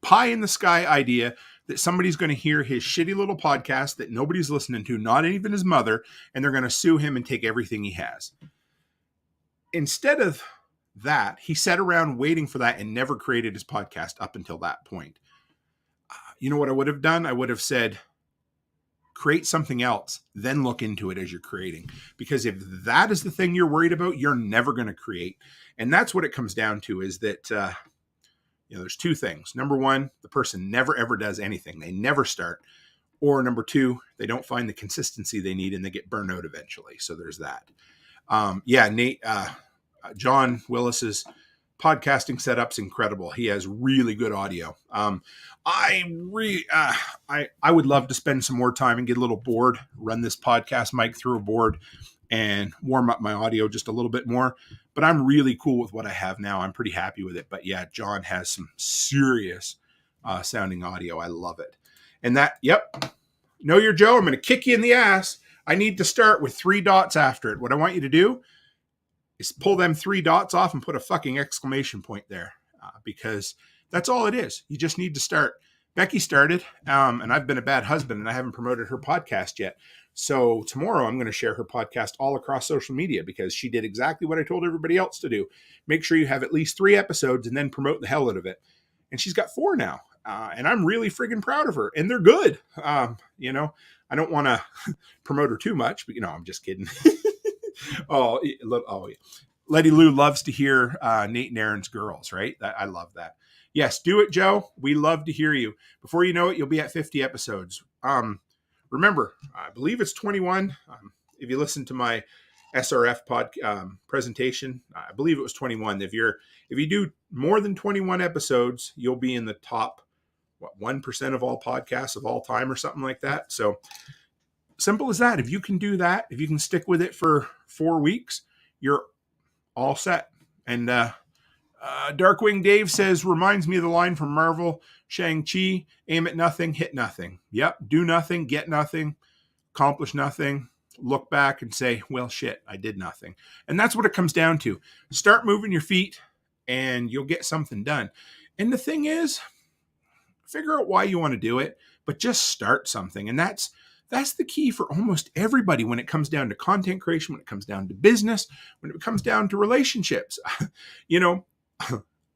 pie in the sky idea that somebody's going to hear his shitty little podcast that nobody's listening to, not even his mother, and they're going to sue him and take everything he has. Instead of that, he sat around waiting for that and never created his podcast up until that point. You know what I would have done? I would have said, create something else, then look into it as you're creating. Because if that is the thing you're worried about, you're never going to create. And that's what it comes down to, is that, there's two things. Number one, the person never, ever does anything. They never start. Or number two, they don't find the consistency they need and they get burned out eventually. So there's that. Nate, John Willis's podcasting setup's incredible. He has really good audio. I would love to spend some more time and get a little board, run this podcast mic through a board and warm up my audio just a little bit more. But I'm really cool with what I have now. I'm pretty happy with it. But yeah, John has some serious sounding audio. I love it. And know your Joe. I'm going to kick you in the ass. I need to start with 3 dots after it. What I want you to do is pull them 3 dots off and put a fucking exclamation point there, because that's all it is. You just need to start. Becky started, and I've been a bad husband, and I haven't promoted her podcast yet. So tomorrow I'm going to share her podcast all across social media, because she did exactly what I told everybody else to do. Make sure you have at least 3 episodes and then promote the hell out of it. And she's got 4 now, and I'm really friggin' proud of her, and they're good. I don't want to promote her too much, but I'm just kidding. Letty Lou loves to hear Nate and Aaron's girls, right? I love that. Yes, do it, Joe. We love to hear you. Before you know it, you'll be at 50 episodes. Remember, I believe it's 21. If you listen to my SRF presentation, I believe it was 21. If you do more than 21 episodes, you'll be in the top 1% of all podcasts of all time or something like that. So simple as that. If you can do that, if you can stick with it for 4 weeks, you're all set. And Darkwing Dave says, reminds me of the line from Marvel, Shang-Chi, aim at nothing, hit nothing. Yep, do nothing, get nothing, accomplish nothing, look back and say, well, shit, I did nothing. And that's what it comes down to. Start moving your feet and you'll get something done. And the thing is, figure out why you want to do it, but just start something. And that's the key for almost everybody when it comes down to content creation, when it comes down to business, when it comes down to relationships.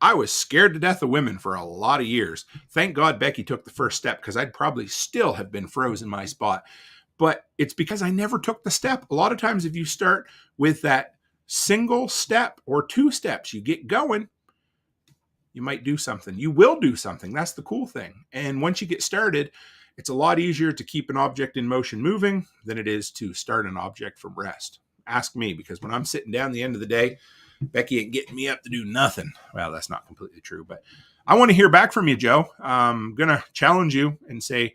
I was scared to death of women for a lot of years. Thank God Becky took the first step, because I'd probably still have been frozen in my spot. But it's because I never took the step. A lot of times if you start with that single step or 2 steps, you get going, you might do something. You will do something. That's the cool thing. And once you get started, It's a lot easier to keep an object in motion moving than it is to start an object from rest. Ask me, because when I'm sitting down at the end of the day, Becky ain't getting me up to do nothing. Well, that's not completely true, but I want to hear back from you, Joe. I'm going to challenge you and say,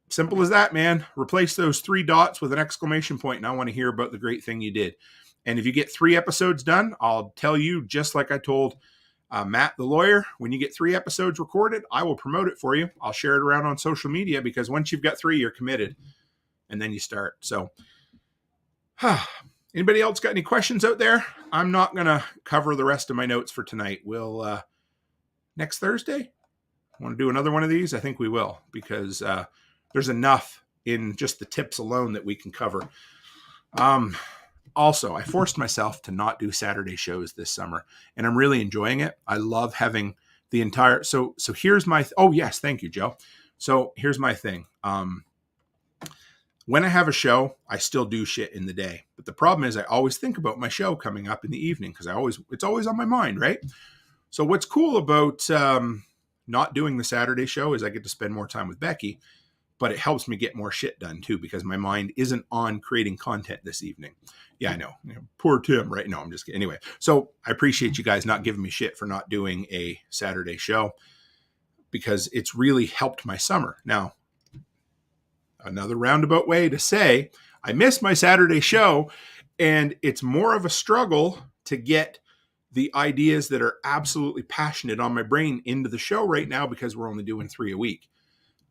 simple as that, man. Replace those 3 dots with an exclamation point, and I want to hear about the great thing you did. And if you get 3 episodes done, I'll tell you, just like I told Matt, the lawyer, when you get 3 episodes recorded, I will promote it for you. I'll share it around on social media, because once you've got 3, you're committed, and then you start. So, anybody else got any questions out there? I'm not going to cover the rest of my notes for tonight. We'll, next Thursday, want to do another one of these? I think we will, because there's enough in just the tips alone that we can cover. Also, I forced myself to not do Saturday shows this summer, and I'm really enjoying it. I love having the entire, so here's my, oh yes, thank you, Joe. So here's my thing. When I have a show, I still do shit in the day, but the problem is I always think about my show coming up in the evening, because it's always on my mind, right? So what's cool about not doing the Saturday show is I get to spend more time with Becky, but it helps me get more shit done too, because my mind isn't on creating content this evening. Yeah, I know. Poor Tim, right? No, I'm just kidding. Anyway, so I appreciate you guys not giving me shit for not doing a Saturday show, because it's really helped my summer. Now, another roundabout way to say I miss my Saturday show, and it's more of a struggle to get the ideas that are absolutely passionate on my brain into the show right now, because we're only doing 3 a week.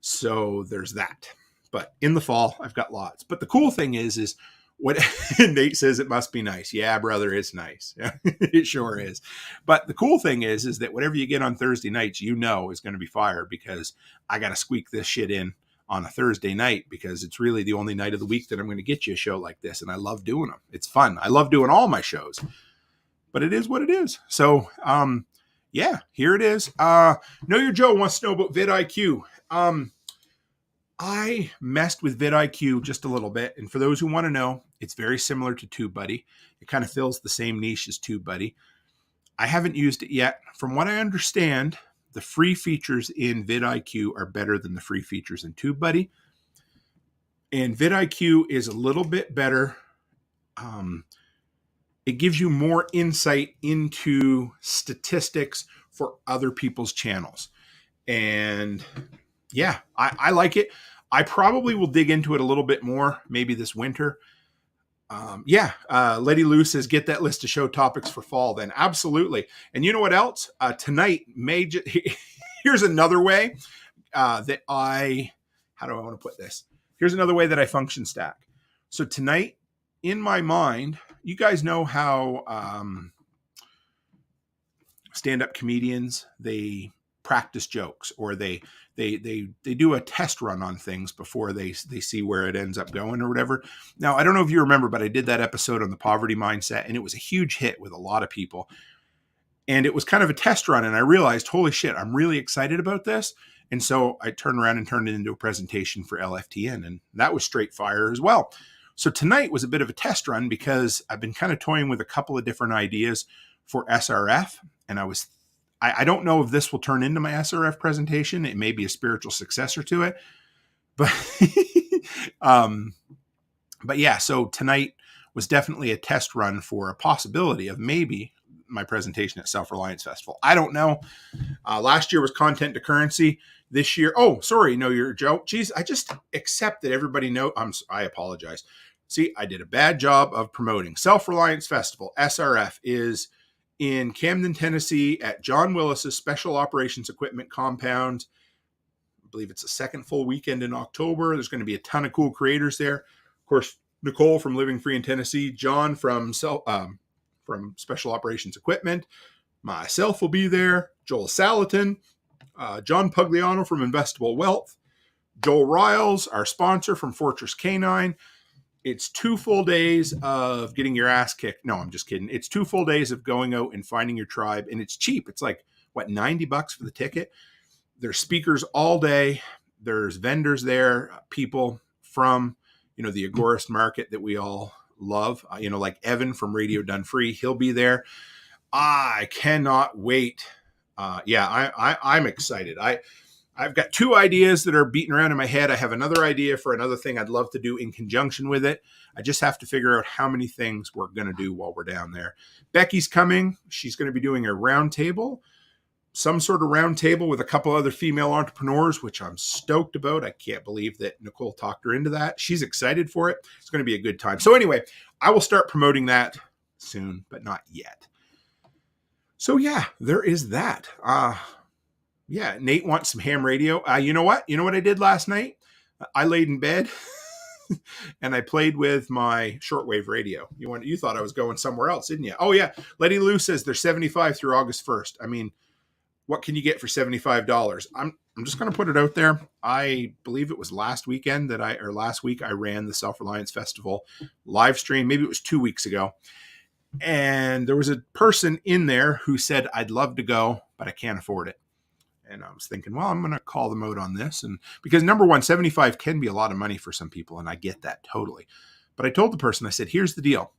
So there's that. But in the fall, I've got lots. But the cool thing is what Nate says, it must be nice. Yeah, brother, it's nice. It sure is. But the cool thing is that whatever you get on Thursday nights, is going to be fire, because I got to squeak this shit in on a Thursday night, because it's really the only night of the week that I'm going to get you a show like this. And I love doing them. It's fun. I love doing all my shows, but it is what it is. So, yeah, here it is. Know Your Joe wants to know about vidIQ. I messed with vidIQ just a little bit. And for those who want to know, it's very similar to TubeBuddy. It kind of fills the same niche as TubeBuddy. I haven't used it yet. From what I understand, the free features in vidIQ are better than the free features in TubeBuddy. And vidIQ is a little bit better. It gives you more insight into statistics for other people's channels. And yeah, I like it. I probably will dig into it a little bit more, maybe this winter. Letty Lou says, get that list of show topics for fall then. Absolutely. And you know what else? Tonight, here's another way that how do I want to put this? Here's another way that I function stack. So tonight, in my mind, you guys know how stand-up comedians, they practice jokes, or they do a test run on things before they see where it ends up going or whatever. Now, I don't know if you remember, but I did that episode on the poverty mindset, and it was a huge hit with a lot of people. And it was kind of a test run, and I realized, holy shit, I'm really excited about this. And so I turned around and turned it into a presentation for LFTN, and that was straight fire as well. So tonight was a bit of a test run, because I've been kind of toying with a couple of different ideas for SRF, and I don't know if this will turn into my SRF presentation. It may be a spiritual successor to it, but but yeah. So tonight was definitely a test run for a possibility of maybe my presentation at Self-Reliance Festival. I don't know. Last year was content to currency. This year, oh, sorry, Know Your Joe. Geez, I just accept that everybody know. I apologize. See, I did a bad job of promoting Self-Reliance Festival. SRF is in Camden, Tennessee at John Willis's Special Operations Equipment Compound. I believe it's the second full weekend in October. There's going to be a ton of cool creators there. Of course, Nicole from Living Free in Tennessee, John from Special Operations Equipment, myself will be there, Joel Salatin, John Pugliano from Investable Wealth, Joel Riles, our sponsor from Fortress Canine. It's 2 full days of getting your ass kicked. No, I'm just kidding. It's 2 full days of going out and finding your tribe, and it's cheap. It's like, what, $90 for the ticket? There's speakers all day. There's vendors there, people from, the agorist market that we all love. Like Evan from Radio Done Free. He'll be there. I cannot wait. I'm excited. I've got 2 ideas that are beating around in my head. I have another idea for another thing I'd love to do in conjunction with it. I just have to figure out how many things we're going to do while we're down there. Becky's coming. She's going to be doing a round table, some sort of round table with a couple other female entrepreneurs, which I'm stoked about. I can't believe that Nicole talked her into that. She's excited for it. It's going to be a good time. So anyway, I will start promoting that soon, but not yet. So yeah, there is that. Yeah, Nate wants some ham radio. You know what? You know what I did last night? I laid in bed and I played with my shortwave radio. You thought I was going somewhere else, didn't you? Oh yeah, Letty Lou says they're $75 through August 1st. I mean, what can you get for $75? I'm just going to put it out there. I believe it was last week I ran the Self-Reliance Festival live stream. Maybe it was 2 weeks ago. And there was a person in there who said, I'd love to go, but I can't afford it. And I was thinking, well, I'm going to call them out on this. And because number one, 75 can be a lot of money for some people. And I get that totally. But I told the person, I said, here's the deal.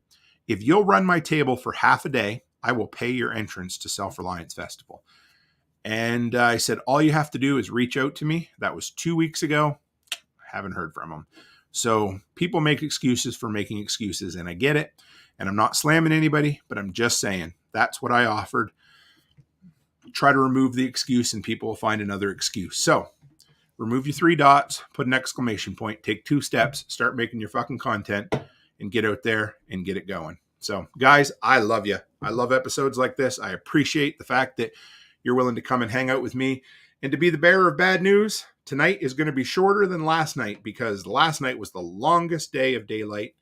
If you'll run my table for half a day, I will pay your entrance to Self-Reliance Festival. And I said, all you have to do is reach out to me. That was 2 weeks ago. I haven't heard from them. So people make excuses for making excuses. And I get it. And I'm not slamming anybody, but I'm just saying that's what I offered. Try to remove the excuse and people will find another excuse. So remove your 3 dots, put an exclamation point, take 2 steps, start making your fucking content and get out there and get it going. So guys, I love you. I love episodes like this. I appreciate the fact that you're willing to come and hang out with me. And to be the bearer of bad news, tonight is going to be shorter than last night because last night was the longest day of daylight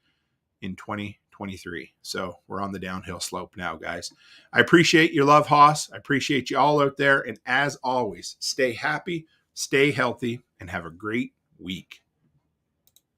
in 2023. So we're on the downhill slope now, guys. I appreciate your love, Haas. I appreciate you all out there. And as always, stay happy, stay healthy, and have a great week.